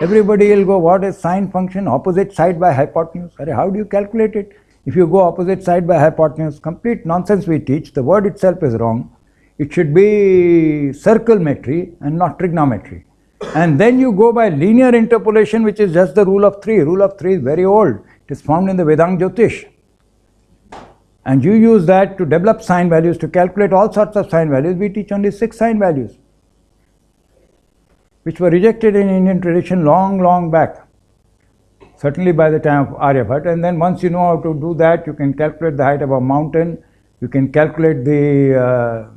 Everybody will go, what is sine function? Opposite side by hypotenuse. How do you calculate it? If you go opposite side by hypotenuse, complete nonsense we teach. The word itself is wrong. It should be circlemetry and not trigonometry. And then you go by linear interpolation, which is just the rule of 3. Rule of 3 is very old. It is found in the Vedang Jyotish. And you use that to develop sine values, to calculate all sorts of sine values. We teach only 6 sine values, which were rejected in Indian tradition long back, certainly by the time of Aryabhat. And then once you know how to do that, you can calculate the height of a mountain, you can calculate the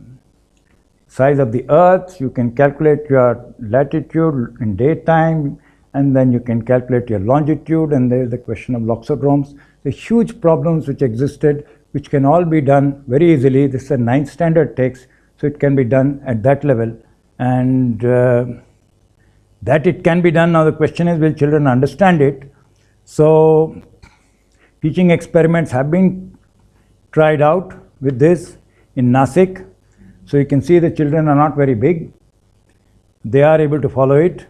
size of the earth, you can calculate your latitude in daytime, and then you can calculate your longitude, and there is the question of loxodromes. The huge problems which existed, which can all be done very easily. This is a 9th standard text, so it can be done at that level, and that it can be done. Now the question is, will children understand it? So teaching experiments have been tried out with this in Nasik. So you can see the children are not very big. They are able to follow it.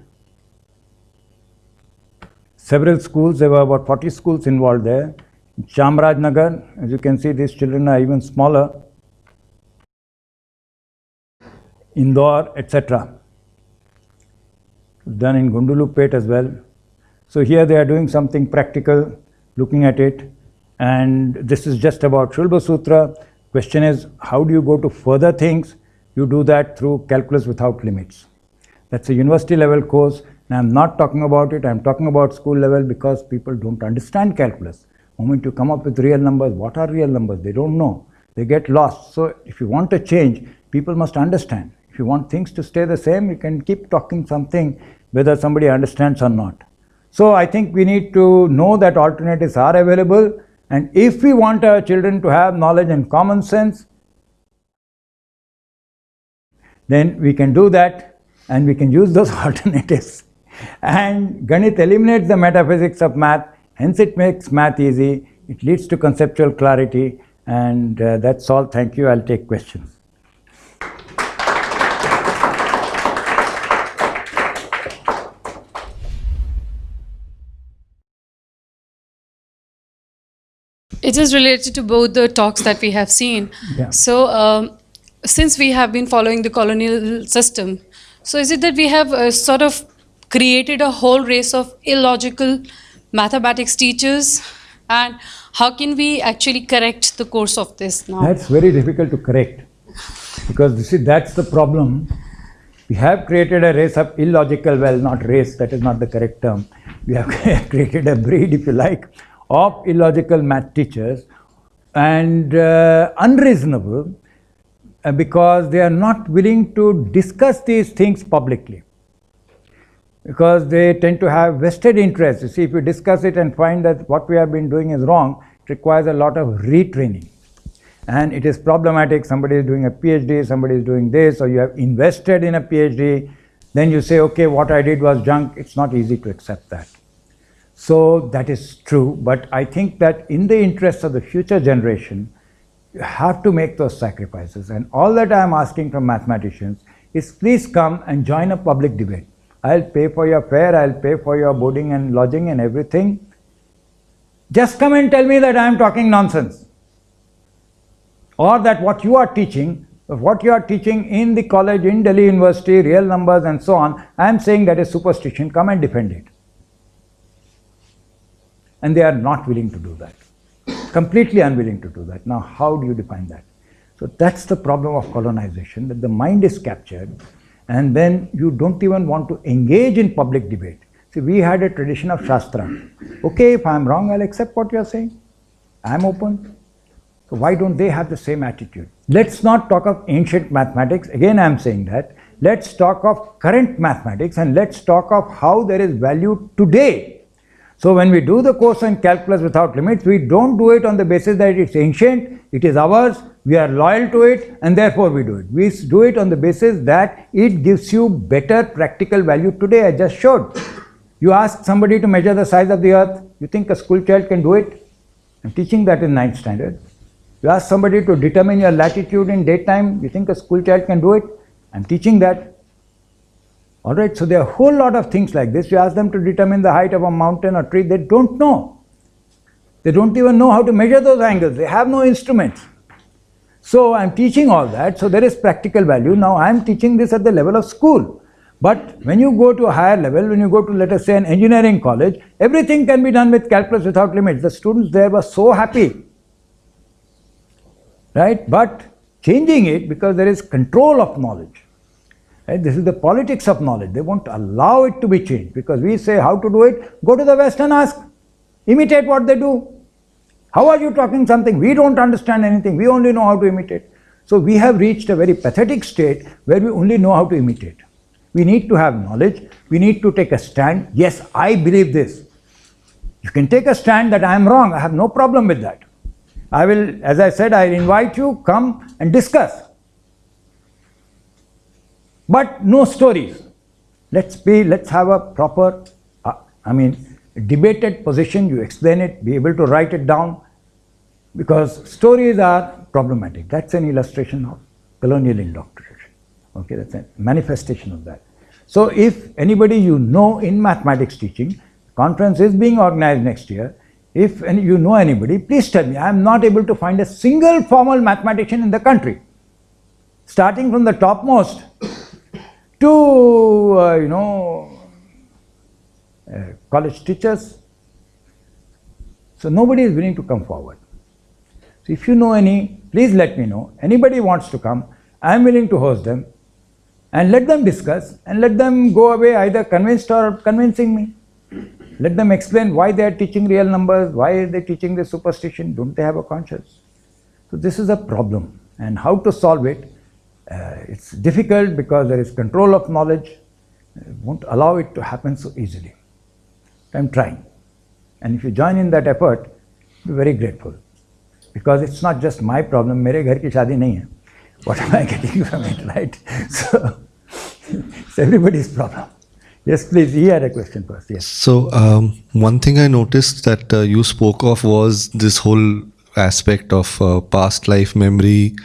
Several schools, there were about 40 schools involved there. In Chamarajnagar, as you can see, these children are even smaller. Indore, etc. Done in Gundulupet as well. So here they are doing something practical, looking at it. And this is just about Shulba Sutra. Question is, how do you go to further things? You do that through Calculus Without Limits. That's a university level course, and I'm not talking about it, I'm talking about school level, because people don't understand calculus. The moment you come up with real numbers, what are real numbers? They don't know. They get lost. So if you want a change, people must understand. If you want things to stay the same, you can keep talking something whether somebody understands or not. So I think we need to know that alternatives are available, and if we want our children to have knowledge and common sense, then we can do that. And we can use those alternatives. And Ganit eliminates the metaphysics of math, hence it makes math easy, it leads to conceptual clarity, and that's all. Thank you. I'll take questions. It is related to both the talks that we have seen. Yeah. So, since we have been following the colonial system, so is it that we have sort of created a whole race of illogical mathematics teachers? And how can we actually correct the course of this now? That's very difficult to correct, because you see, that's the problem. We have created a race of illogical, well, not race, that is not the correct term. We have created a breed, if you like, of illogical math teachers, and unreasonable, because they are not willing to discuss these things publicly, because they tend to have vested interests. You see, if you discuss it and find that what we have been doing is wrong, it requires a lot of retraining, and it is problematic. Somebody is doing a PhD, somebody is doing this, or you have invested in a PhD, then you say, okay, what I did was junk. It's not easy to accept that. So that is true, but I think that in the interest of the future generation, you have to make those sacrifices. And all that I am asking from mathematicians is, please come and join a public debate. I'll pay for your fare, I'll pay for your boarding and lodging and everything. Just come and tell me that I am talking nonsense, or that what you are teaching in the college, in Delhi University, real numbers and so on, I am saying that is superstition. Come and defend it. And they are not willing to do that. Completely unwilling to do that. Now, how do you define that? So that's the problem of colonization, that the mind is captured, and then you don't even want to engage in public debate. See, we had a tradition of Shastra. Okay, if I'm wrong, I'll accept what you're saying. I'm open. So why don't they have the same attitude? Let's not talk of ancient mathematics. Again, I'm saying that. Let's talk of current mathematics, and let's talk of how there is value today. So when we do the course on Calculus Without Limits, we don't do it on the basis that it's ancient, it is ours, we are loyal to it, and therefore we do it. We do it on the basis that it gives you better practical value today. I just showed. You ask somebody to measure the size of the earth, you think a school child can do it? I'm teaching that in 9th standard. You ask somebody to determine your latitude in daytime, you think a school child can do it? I'm teaching that. Alright, so there are a whole lot of things like this. You ask them to determine the height of a mountain or tree, they don't know. They don't even know how to measure those angles. They have no instruments. So I'm teaching all that, so there is practical value. Now I'm teaching this at the level of school. But when you go to a higher level, when you go to, let us say, an engineering college, everything can be done with Calculus Without Limits. The students there were so happy. Right? But changing it, because there is control of knowledge. Right? This is the politics of knowledge. They won't allow it to be changed, because we say how to do it. Go to the West and ask. Imitate what they do. How are you talking something? We don't understand anything. We only know how to imitate. So we have reached a very pathetic state where we only know how to imitate. We need to have knowledge. We need to take a stand. Yes, I believe this. You can take a stand that I am wrong. I have no problem with that. I will, as I said, I invite you, come and discuss. But no stories. Let's have a proper, debated position. You explain it, be able to write it down, because stories are problematic. That's an illustration of colonial indoctrination. Okay, that's a manifestation of that. So if anybody you know in mathematics teaching, conference is being organized next year, if you know anybody, please tell me. I am not able to find a single formal mathematician in the country, starting from the topmost to, college teachers. So nobody is willing to come forward. So if you know any, please let me know. Anybody wants to come, I am willing to host them, and let them discuss, and let them go away either convinced or convincing me. Let them explain why they are teaching real numbers, why are they teaching the superstition, don't they have a conscience? So this is a problem, and how to solve it, it's difficult because there is control of knowledge, won't allow it to happen so easily. I'm trying, and if you join in that effort, be very grateful, because it's not just my problem. मेरे घर की शादी नहीं है. What am I getting from it, right? So it's everybody's problem. Yes, please. He had a question first. Yes. So one thing I noticed that you spoke of was this whole aspect of past life memory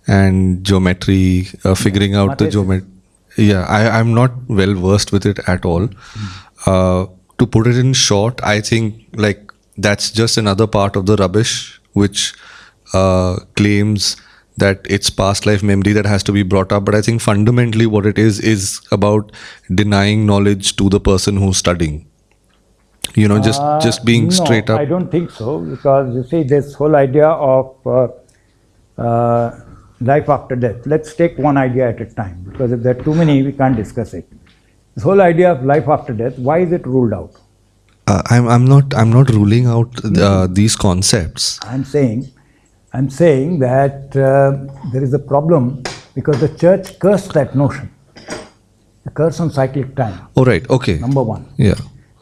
and geometry, figuring out the geometry. Yeah, I'm not well versed with it at all. To put it in short, I think like that's just another part of the rubbish which claims that it's past life memory that has to be brought up. But I think fundamentally what it is about denying knowledge to the person who's studying. You know, just being straight up. I don't think so, because you see this whole idea of life after death. Let's take one idea at a time, because if there are too many, we can't discuss it. This whole idea of life after death, why is it ruled out? I'm not ruling out these concepts. I'm saying that there is a problem because the church cursed that notion. The curse on cyclic time. Oh, right. Okay. Number one. Yeah.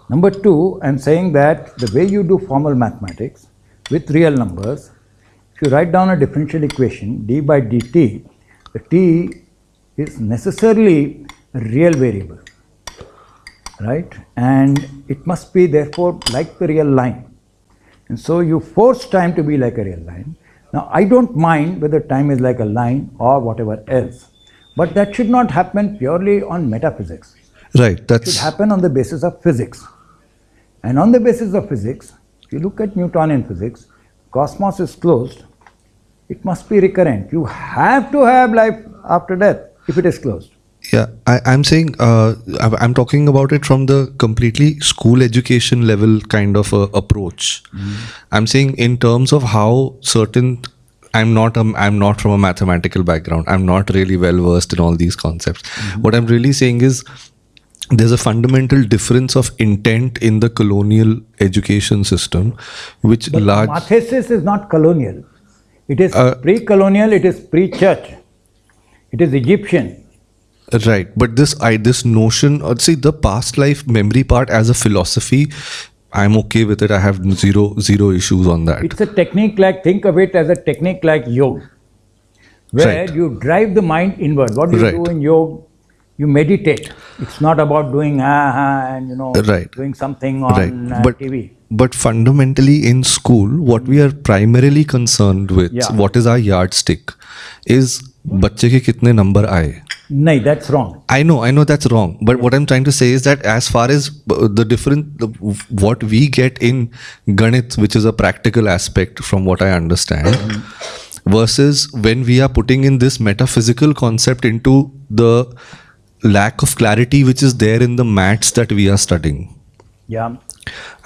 Number two, I'm saying that the way you do formal mathematics with real numbers, if you write down a differential equation, d by dt, the t is necessarily a real variable, right? And it must be therefore like the real line. And so you force time to be like a real line. Now, I don't mind whether time is like a line or whatever else, but that should not happen purely on metaphysics. Right. It should happen on the basis of physics. And on the basis of physics, if you look at Newtonian physics, cosmos is closed. It must be recurrent. You have to have life after death if it is closed. Yeah, I'm saying, I'm talking about it from the completely school education level kind of approach. I'm saying in terms of how certain, I'm not from a mathematical background. I'm not really well versed in all these concepts. What I'm really saying is there's a fundamental difference of intent in the colonial education system, which But Mathesis is not colonial. It is pre-colonial, it is pre-church. It is Egyptian. Right, but this notion, see the past life memory part as a philosophy, I'm okay with it. I have zero issues on that. It's a technique like, think of it as a technique like yoga, where you drive the mind inward. What do you do in yoga? You meditate. It's not about doing and doing something on TV. But fundamentally in school, what we are primarily concerned with, what is our yardstick, is बच्चे के कितने number आए. No, that's wrong. I know that's wrong. But what I'm trying to say is that as far as what we get in Ganit, which is a practical aspect from what I understand, versus when we are putting in this metaphysical concept into the lack of clarity which is there in the maths that we are studying. Yeah.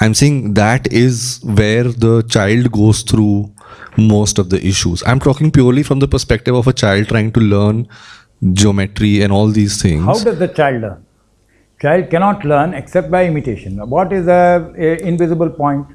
I'm saying that is where the child goes through most of the issues. I'm talking purely from the perspective of a child trying to learn geometry and all these things. How does the child learn? Child cannot learn except by imitation. What is a invisible point?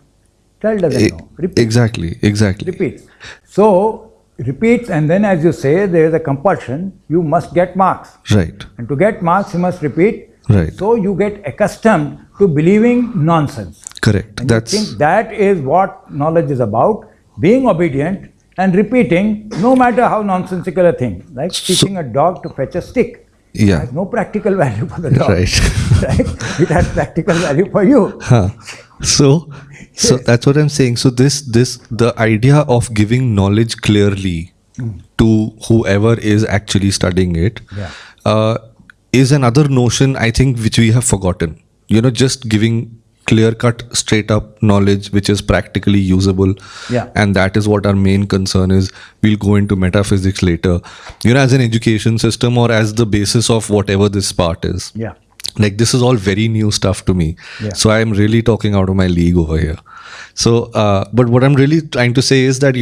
Child doesn't know. Repeats. Exactly. Repeats. So repeats, and then as you say, there is a compulsion, you must get marks. Right. And to get marks, you must repeat. Right. So you get accustomed to believing nonsense. Correct. And That's you think that is what knowledge is about, being obedient and repeating no matter how nonsensical a thing. Like teaching a dog to fetch a stick. It yeah. has no practical value for the dog. Right. Right? It has practical value for you. Huh. So that's what I'm saying. So the idea of giving knowledge clearly to whoever is actually studying it is another notion, I think, which we have forgotten. Just giving clear-cut, straight-up knowledge which is practically usable. Yeah. And that is what our main concern is. We'll go into metaphysics later. As an education system or as the basis of whatever this part is. Yeah. Like, this is all very new stuff to me. Yeah. So I'm really talking out of my league over here. So, but what I'm really trying to say is that,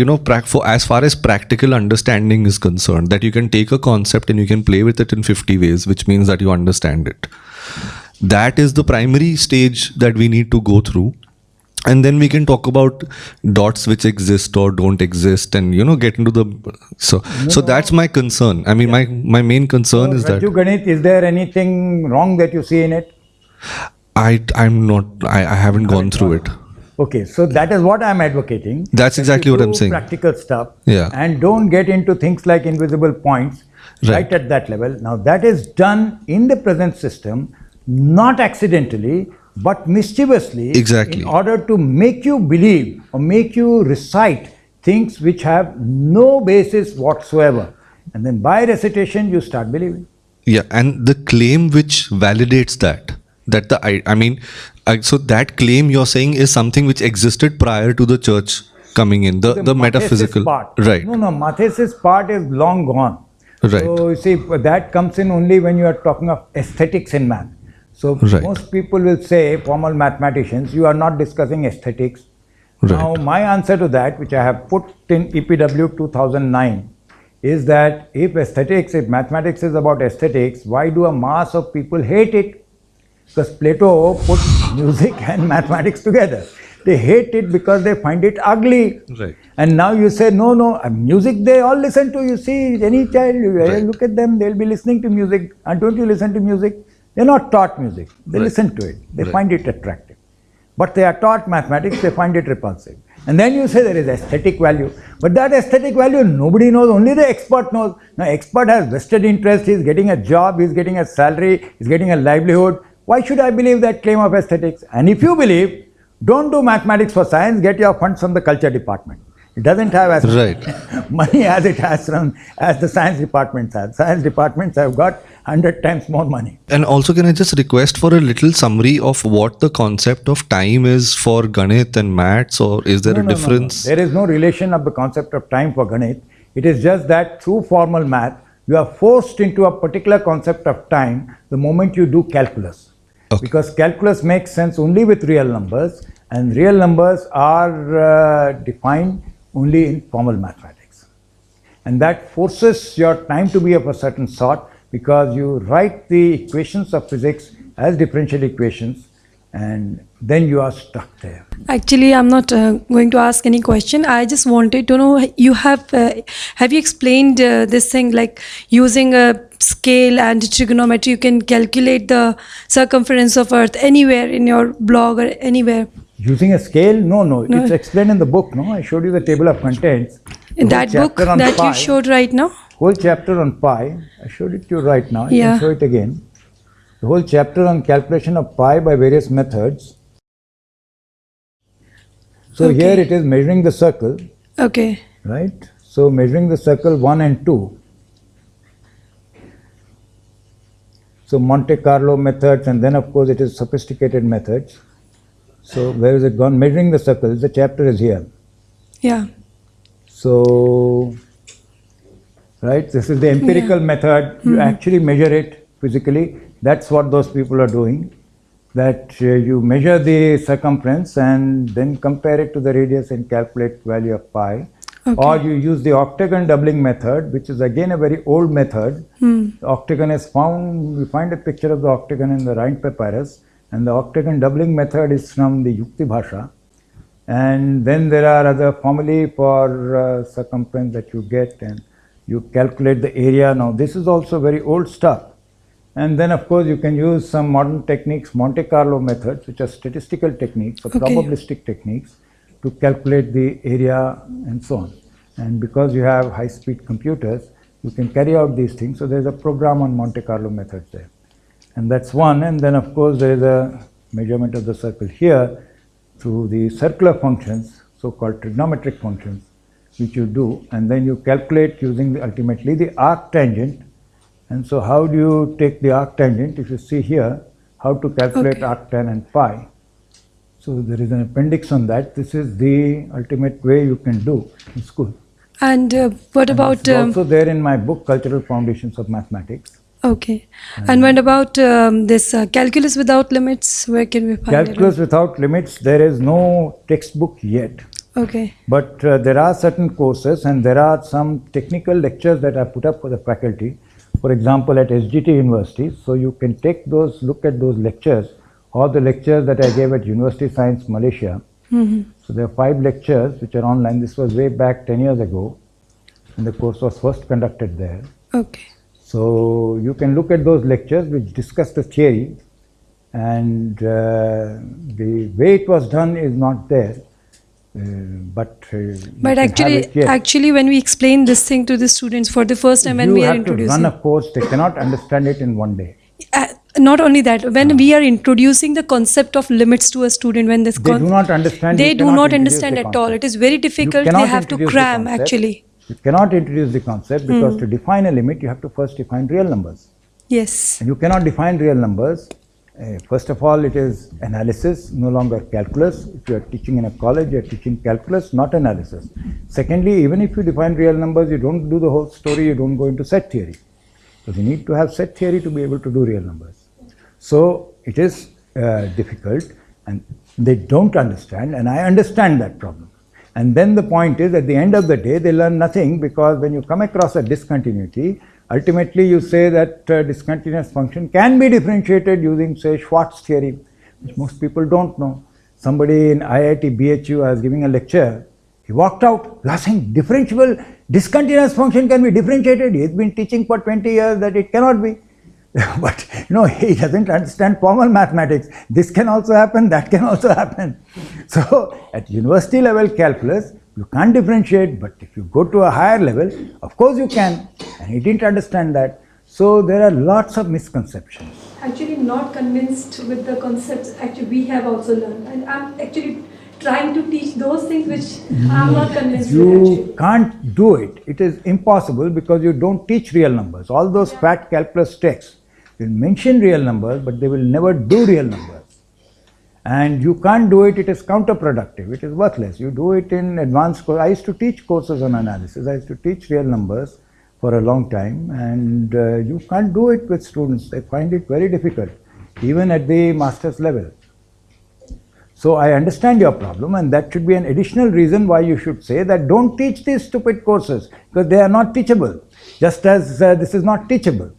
for as far as practical understanding is concerned, that you can take a concept and you can play with it in 50 ways, which means that you understand it. That is the primary stage that we need to go through. And then we can talk about dots which exist or don't exist and, get into the... So that's my concern. I mean, my main concern is that... Raju Ganit, is there anything wrong that you see in it? I haven't gone through it. Okay, so that is what I'm advocating. That's that exactly you what I'm do saying. Practical stuff. Yeah. And don't get into things like invisible points right at that level. Now, that is done in the present system, not accidentally, but mischievously. Exactly. In order to make you believe or make you recite things which have no basis whatsoever. And then by recitation, you start believing. Yeah, and the claim which validates that so that claim you're saying is something which existed prior to the church coming in, the metaphysical part. Right. No, Mathesis part is long gone. Right. So you see, that comes in only when you are talking of aesthetics in math. So Right. most people will say, formal mathematicians, you are not discussing aesthetics. Right. Now my answer to that, which I have put in EPW 2009, is that if mathematics is about aesthetics, why do a mass of people hate it? Because Plato put music and mathematics together. They hate it because they find it ugly. Right. And now you say, no, music they all listen to. You see, any child, Right. look at them, they'll be listening to music. And don't you listen to music? They're not taught music. They Right. listen to it. They Right. find it attractive. But they are taught mathematics, they find it repulsive. And then you say there is aesthetic value. But that aesthetic value, nobody knows, only the expert knows. Now, expert has vested interest, he's getting a job, he's getting a salary, he's getting a livelihood. Why should I believe that claim of aesthetics? And if you believe, don't do mathematics for science, get your funds from the culture department. It doesn't have as Right. money as it has as the science departments have. Science departments have got 100 times more money. And also, can I just request for a little summary of what the concept of time is for Ganit and maths, or is there a difference? There is no relation of the concept of time for Ganit. It is just that through formal math, you are forced into a particular concept of time the moment you do calculus. Okay. Because calculus makes sense only with real numbers, and real numbers are defined only in formal mathematics. And that forces your time to be of a certain sort, because you write the equations of physics as differential equations, and then you are stuck there. Actually, I'm not going to ask any question. I just wanted to know, you have you explained this thing like using a scale and trigonometry, you can calculate the circumference of Earth anywhere in your blog or anywhere. Using a scale? No. It's explained in the book, no? I showed you the table of contents. In that book that you showed right now? Whole chapter on pi, I showed it to you right now. I Yeah. can show it again. The whole chapter on calculation of pi by various methods. So Okay. here it is measuring the circle, Okay. right? So measuring the circle 1 and 2. So Monte Carlo methods, and then of course it is sophisticated methods. So where is it gone? Measuring the circle, the chapter is here. Yeah. So, right, this is the empirical method. You actually measure it physically. That's what those people are doing. That you measure the circumference and then compare it to the radius and calculate value of pi. Okay. Or you use the octagon doubling method, which is again a very old method. The octagon is found, we find a picture of the octagon in the Rhind papyrus, and the octagon doubling method is from the Yukti Bhasha. And then there are other formulae for circumference that you get, and you calculate the area. Now this is also very old stuff. And then of course you can use some modern techniques, Monte Carlo methods, which are statistical techniques or Okay. probabilistic techniques to calculate the area and so on. And because you have high-speed computers, you can carry out these things. So there's a program on Monte Carlo methods there. And that's one. And then of course there is a measurement of the circle here through the circular functions, so-called trigonometric functions, which you do. And then you calculate using ultimately the arctangent. And so how do you take the arctangent? If you see here, how to calculate Okay. arctan and pi. So there is an appendix on that. This is the ultimate way you can do in school. And what about It's also there in my book, Cultural Foundations of Mathematics. okay? And what about this calculus without limits? Where can we find Calculus without limits, there is no textbook yet. it? Okay. But there are certain courses and there are some technical lectures that are put up for the faculty. For example, at SGT University. So you can take those, look at those lectures, or the lectures that I gave at University Science Malaysia. So there are 5 lectures which are online. This was way back 10 years ago, and the course was first conducted there. Okay. So you can look at those lectures which discuss the theory, and the way it was done is not there. But you But can have it here. actually, when we explain this thing to the students for the first time, when You we are have to run introducing, a course, they cannot understand it in one day. not only that, when we are introducing the concept of limits to a student, when this They do not understand. they you do cannot not introduce understand the at all. concept. It is very You difficult. They cannot have to introduce the cram concept. actually. You cannot introduce the concept because to define a limit, you have to first define real numbers. Yes. And you cannot define real numbers. First of all, it is analysis, no longer calculus. If you are teaching in a college, you are teaching calculus, not analysis. Secondly, even if you define real numbers, you don't do the whole story, you don't go into set theory. Because you need to have set theory to be able to do real numbers. So it is difficult, and they don't understand, and I understand that problem. And then the point is, at the end of the day, they learn nothing, because when you come across a discontinuity, ultimately you say that discontinuous function can be differentiated using, say, Schwartz theory, which most people don't know. Somebody in IIT BHU was giving a lecture. He walked out saying differentiable discontinuous function can be differentiated. He's been teaching for 20 years that it cannot be. But he doesn't understand formal mathematics. This can also happen, that can also happen. So at university level calculus, you can't differentiate, but if you go to a higher level, of course you can. And he didn't understand that. So there are lots of misconceptions. Actually, not convinced with the concepts. Actually, we have also learned, and I'm actually trying to teach those things which I'm not convinced with. You can't do it. It is impossible because you don't teach real numbers. All those fat calculus texts will mention real numbers, but they will never do real numbers. And you can't do it, it is counterproductive, it is worthless. You do it in advanced course. I used to teach courses on analysis, I used to teach real numbers for a long time, and you can't do it with students. They find it very difficult, even at the master's level. So I understand your problem, and that should be an additional reason why you should say that don't teach these stupid courses, because they are not teachable, just as this is not teachable.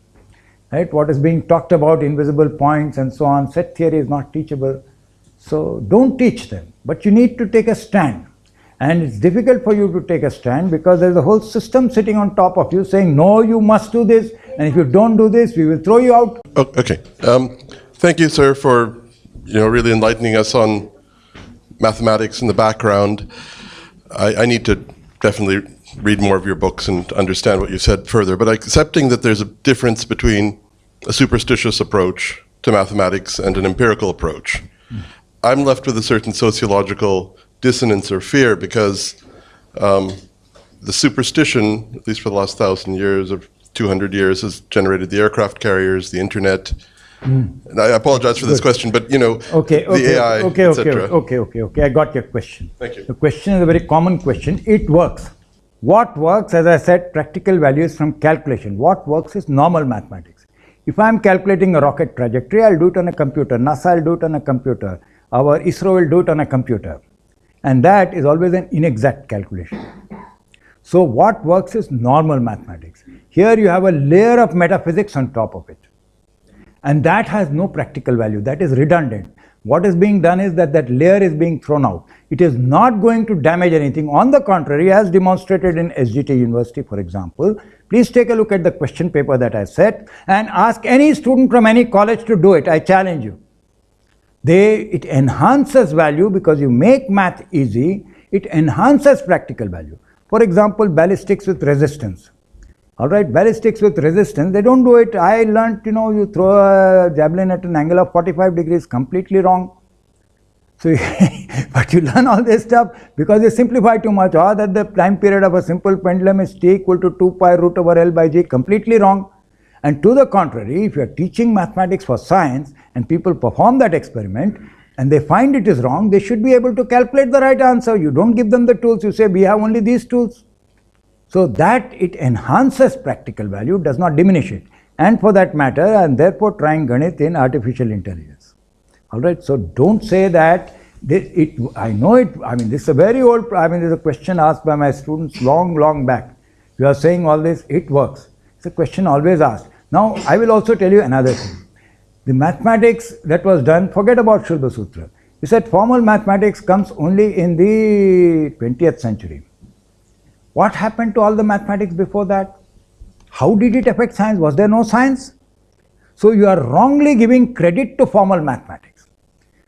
Right? What is being talked about, invisible points and so on, set theory is not teachable. So don't teach them, but you need to take a stand. And it's difficult for you to take a stand because there's a whole system sitting on top of you saying, no, you must do this, and if you don't do this, we will throw you out. Okay. Thank you, sir, for really enlightening us on mathematics in the background. I need to definitely read more of your books and understand what you said further, but accepting that there's a difference between a superstitious approach to mathematics and an empirical approach, I'm left with a certain sociological dissonance or fear because the superstition, at least for the last 1,000 years or 200 years, has generated the aircraft carriers, the internet. And I apologize for this question, but Okay, the AI, etc. Okay, I got your question. Thank you. The question is a very common question. It works. What works, as I said, practical values from calculation. What works is normal mathematics. If I am calculating a rocket trajectory, I'll do it on a computer. NASA will do it on a computer. Our ISRO will do it on a computer. And that is always an inexact calculation. So what works is normal mathematics. Here you have a layer of metaphysics on top of it. And that has no practical value. That is redundant. What is being done is that layer is being thrown out. It is not going to damage anything. On the contrary, as demonstrated in SGT University, for example, please take a look at the question paper that I set and ask any student from any college to do it. I challenge you. It enhances value because you make math easy. It enhances practical value. For example, ballistics with resistance. All right, ballistics with resistance, they don't do it. I learnt, you throw a javelin at an angle of 45 degrees, completely wrong. So, but you learn all this stuff because you simplify too much, or that the time period of a simple pendulum is t equal to 2 pi root over L by G, completely wrong. And to the contrary, if you are teaching mathematics for science and people perform that experiment and they find it is wrong, they should be able to calculate the right answer. You don't give them the tools, you say, we have only these tools. So that it enhances practical value, does not diminish it. And for that matter, and therefore trying Ganit in artificial intelligence. All right, so don't say that I know it, this is a very old, there's a question asked by my students long back. You are saying all this, it works. It's a question always asked. Now, I will also tell you another thing. The mathematics that was done, forget about Shulba Sutra. You said formal mathematics comes only in the 20th century. What happened to all the mathematics before that? How did it affect science? Was there no science? So you are wrongly giving credit to formal mathematics.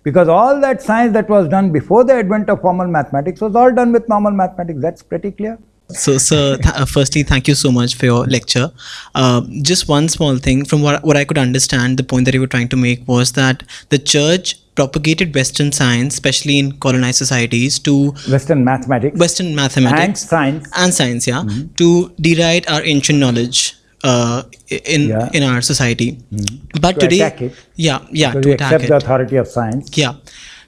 Because all that science that was done before the advent of formal mathematics was all done with normal mathematics. That's pretty clear. So, sir, firstly, thank you so much for your lecture. Just one small thing, from what I could understand, the point that you were trying to make was that the church propagated Western science, especially in colonized societies, to Western mathematics and science, to deride our ancient knowledge in our society. But to today, attack it. To accept the authority of science.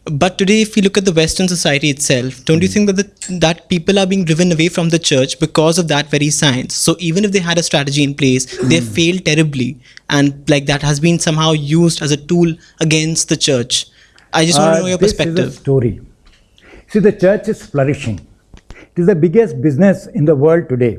But today, if you look at the Western society itself, don't you think that people are being driven away from the church because of that very science? So even if they had a strategy in place, they have failed terribly, and like that has been somehow used as a tool against the church. I just want to know your perspective. This is a story. See, the church is flourishing. It is the biggest business in the world today.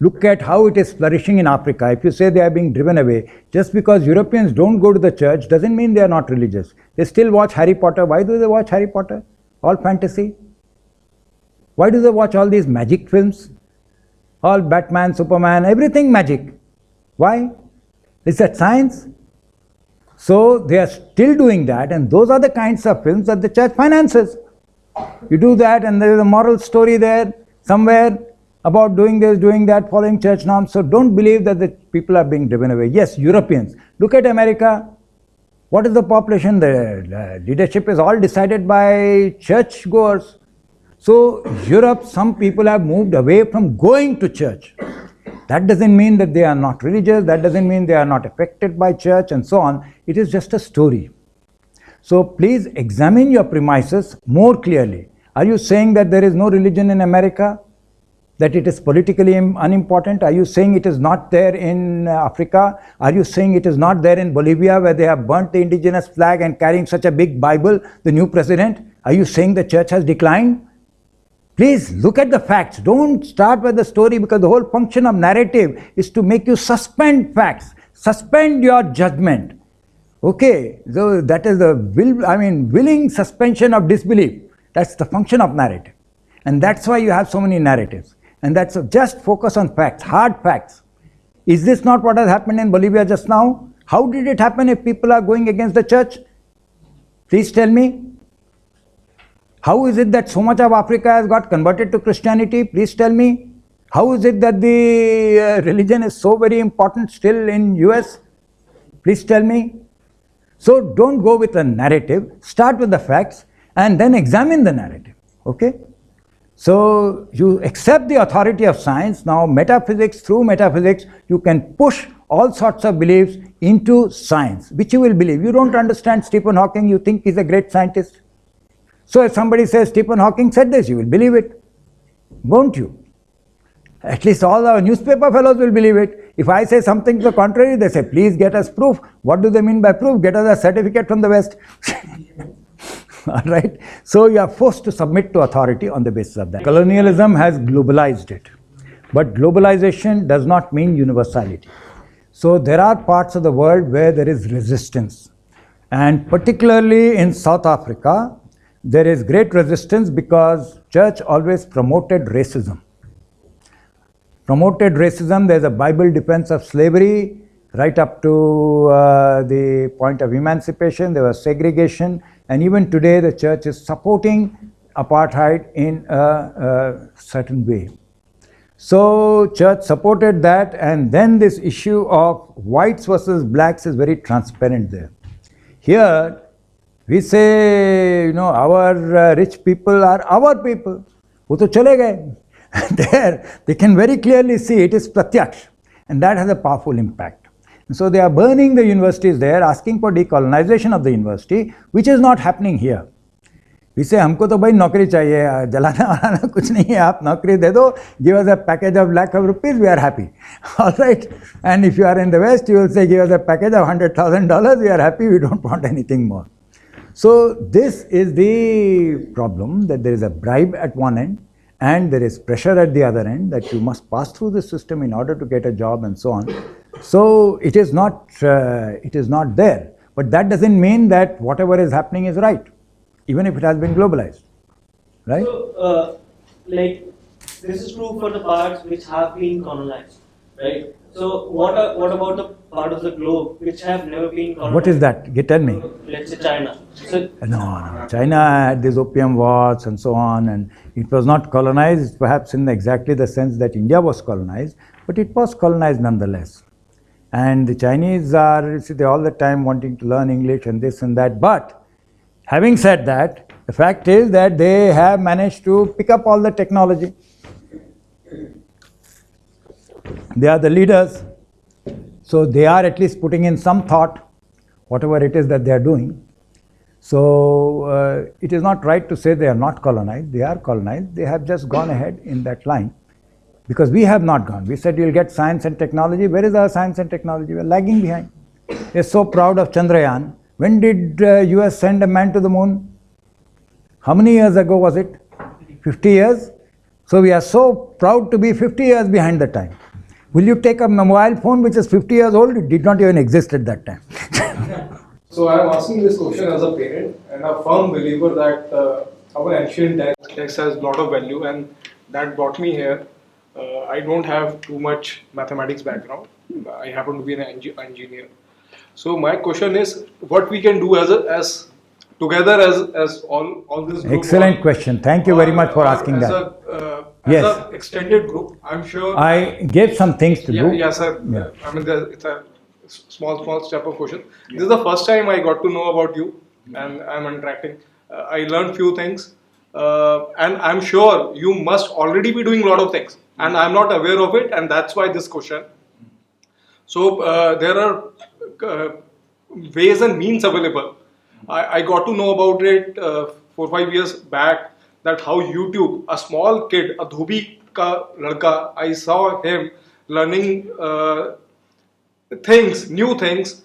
Look at how it is flourishing in Africa. If you say they are being driven away, just because Europeans don't go to the church doesn't mean they are not religious. They still watch Harry Potter. Why do they watch Harry Potter? All fantasy. Why do they watch all these magic films? All Batman, Superman, everything magic. Why? Is that science? So they are still doing that, and those are the kinds of films that the church finances. You do that, and there is a moral story there somewhere about doing this, doing that, following church norms. So don't believe that the people are being driven away. Yes, Europeans. Look at America. What is the population? The leadership is all decided by church goers. So Europe, some people have moved away from going to church. That doesn't mean that they are not religious. That doesn't mean they are not affected by church and so on. It is just a story. So please examine your premises more clearly. Are you saying that there is no religion in America? That it is politically unimportant? Are you saying it is not there in Africa? Are you saying it is not there in Bolivia, where they have burnt the indigenous flag and carrying such a big Bible, the new president? Are you saying the church has declined? Please look at the facts. Don't start with the story, because the whole function of narrative is to make you suspend facts, suspend your judgment. Okay, so that is the willing suspension of disbelief. That's the function of narrative. And that's why you have so many narratives. And that's just focus on facts, hard facts. Is this not what has happened in Bolivia just now? How did it happen if people are going against the church? Please tell me. How is it that so much of Africa has got converted to Christianity? Please tell me. How is it that the religion is so very important still in US? Please tell me. So don't go with a narrative. Start with the facts and then examine the narrative. Okay? So you accept the authority of science. Now metaphysics, through metaphysics, you can push all sorts of beliefs into science, which you will believe. You don't understand Stephen Hawking, you think he's a great scientist. So if somebody says Stephen Hawking said this, you will believe it, won't you? At least all our newspaper fellows will believe it. If I say something to the contrary, they say, please get us proof. What do they mean by proof? Get us a certificate from the West. All right. So you are forced to submit to authority on the basis of that. Colonialism has globalized it. But globalization does not mean universality. So there are parts of the world where there is resistance. And particularly in South Africa, there is great resistance because church always promoted racism. There's a Bible defense of slavery right up to the point of emancipation. There was segregation, and even today the church is supporting apartheid in a certain way. So church supported that, and then this issue of whites versus blacks is very transparent there. Here we say, you know, our rich people are our people. वो तो चले गए. There they can very clearly see it is pratyaksh, and that has a powerful impact. And so they are burning the universities there, asking for decolonization of the university, which is not happening here. We say, हमको तो भाई नौकरी चाहिए, जलाना वलाना कुछ नहीं है, आप नौकरी दे दो, give us a package of lakh of rupees, we are happy. All right. And if you are in the West, you will say, give us a package of $100,000, we are happy, we don't want anything more. So this is the problem, that there is a bribe at one end and there is pressure at the other end, that you must pass through the system in order to get a job and so on. So it is not there. But that doesn't mean that whatever is happening is right, even if it has been globalized, right? So, like, this is true for the parts which have been colonized, right? So, what about the part of the globe which have never been colonized? What is that? Tell me. Let's say China. So, No. China had these opium wars and so on, and it was not colonized perhaps in exactly the sense that India was colonized, but it was colonized nonetheless. And the Chinese are, you see, they all the time wanting to learn English and this and that. But having said that, the fact is that they have managed to pick up all the technology. They are the leaders, so they are at least putting in some thought, whatever it is that they are doing. So it is not right to say they are not colonized. They are colonized. They have just gone ahead in that line, because we have not gone. We said you'll get science and technology. Where is our science and technology? We are lagging behind. We are so proud of Chandrayaan. When did US send a man to the moon? How many years ago was it? 50 years? So we are so proud to be 50 years behind the time. Will you take a mobile phone which is 50 years old? It did not even exist at that time. So I am asking this question as a parent and a firm believer that our ancient text has a lot of value, and that brought me here. I don't have too much mathematics background. I happen to be an engineer. So my question is, what we can do as together as all this group. Excellent question. Thank you very much for asking that. As an extended group, I'm sure. I gave some things to do. Yeah, sir. Yeah. I mean, it's a small step of question. Yeah. This is the first time I got to know about you, and I'm interacting. I learned few things, and I'm sure you must already be doing a lot of things, and I'm not aware of it, and that's why this question. So there are ways and means available. I got to know about it 4 or 5 years back, that how YouTube, a small kid, a dhobi ka ladka, I saw him learning new things,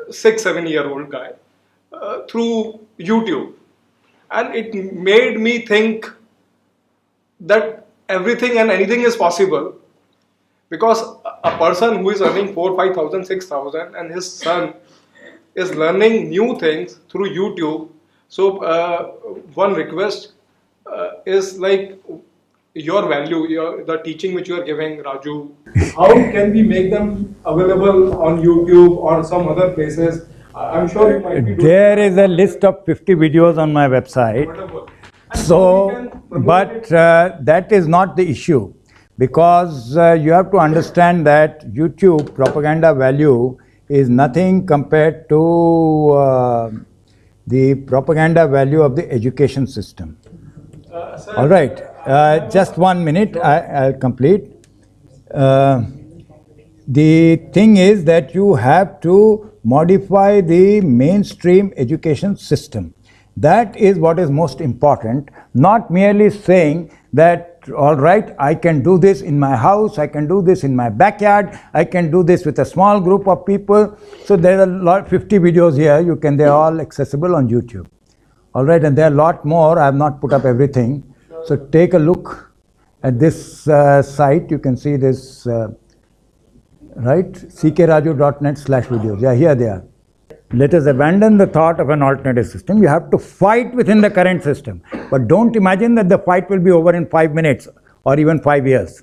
6-7-year-old guy, through YouTube. And it made me think that everything and anything is possible, because a person who is earning 4,000, 5,000, 6,000 and his son is learning new things through YouTube. So one request is like your value, the teaching which you are giving, Raju. How can we make them available on YouTube or some other places? I'm sure you might be doing. There is a list of 50 videos on my website. Whatever. So, but that is not the issue, because you have to understand that YouTube propaganda value is nothing compared to the propaganda value of the education system. All right, just 1 minute, I'll complete. The thing is that you have to modify the mainstream education system. That is what is most important, not merely saying that, all right, I can do this in my house, I can do this in my backyard, I can do this with a small group of people. So there are 50 videos here, they're all accessible on YouTube. All right, and there are a lot more. I have not put up everything. So take a look at this site. You can see this, right? ckraju.net/videos. Yeah, here they are. Let us abandon the thought of an alternative system. You have to fight within the current system. But don't imagine that the fight will be over in 5 minutes or even 5 years.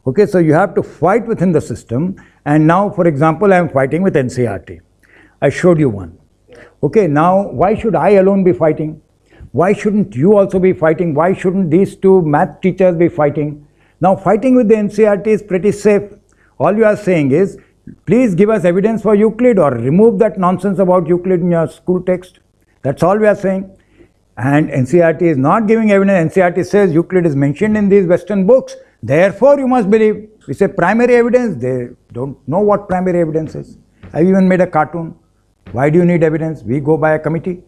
Okay, so you have to fight within the system. And now, for example, I am fighting with NCERT. I showed you one. Okay, now why should I alone be fighting? Why shouldn't you also be fighting? Why shouldn't these two math teachers be fighting? Now, fighting with the NCERT is pretty safe. All you are saying is, please give us evidence for Euclid or remove that nonsense about Euclid in your school text. That's all we are saying. And NCERT is not giving evidence. NCERT says Euclid is mentioned in these Western books. Therefore, you must believe. We say primary evidence. They don't know what primary evidence is. I've even made a cartoon. Why do you need evidence? We go by a committee.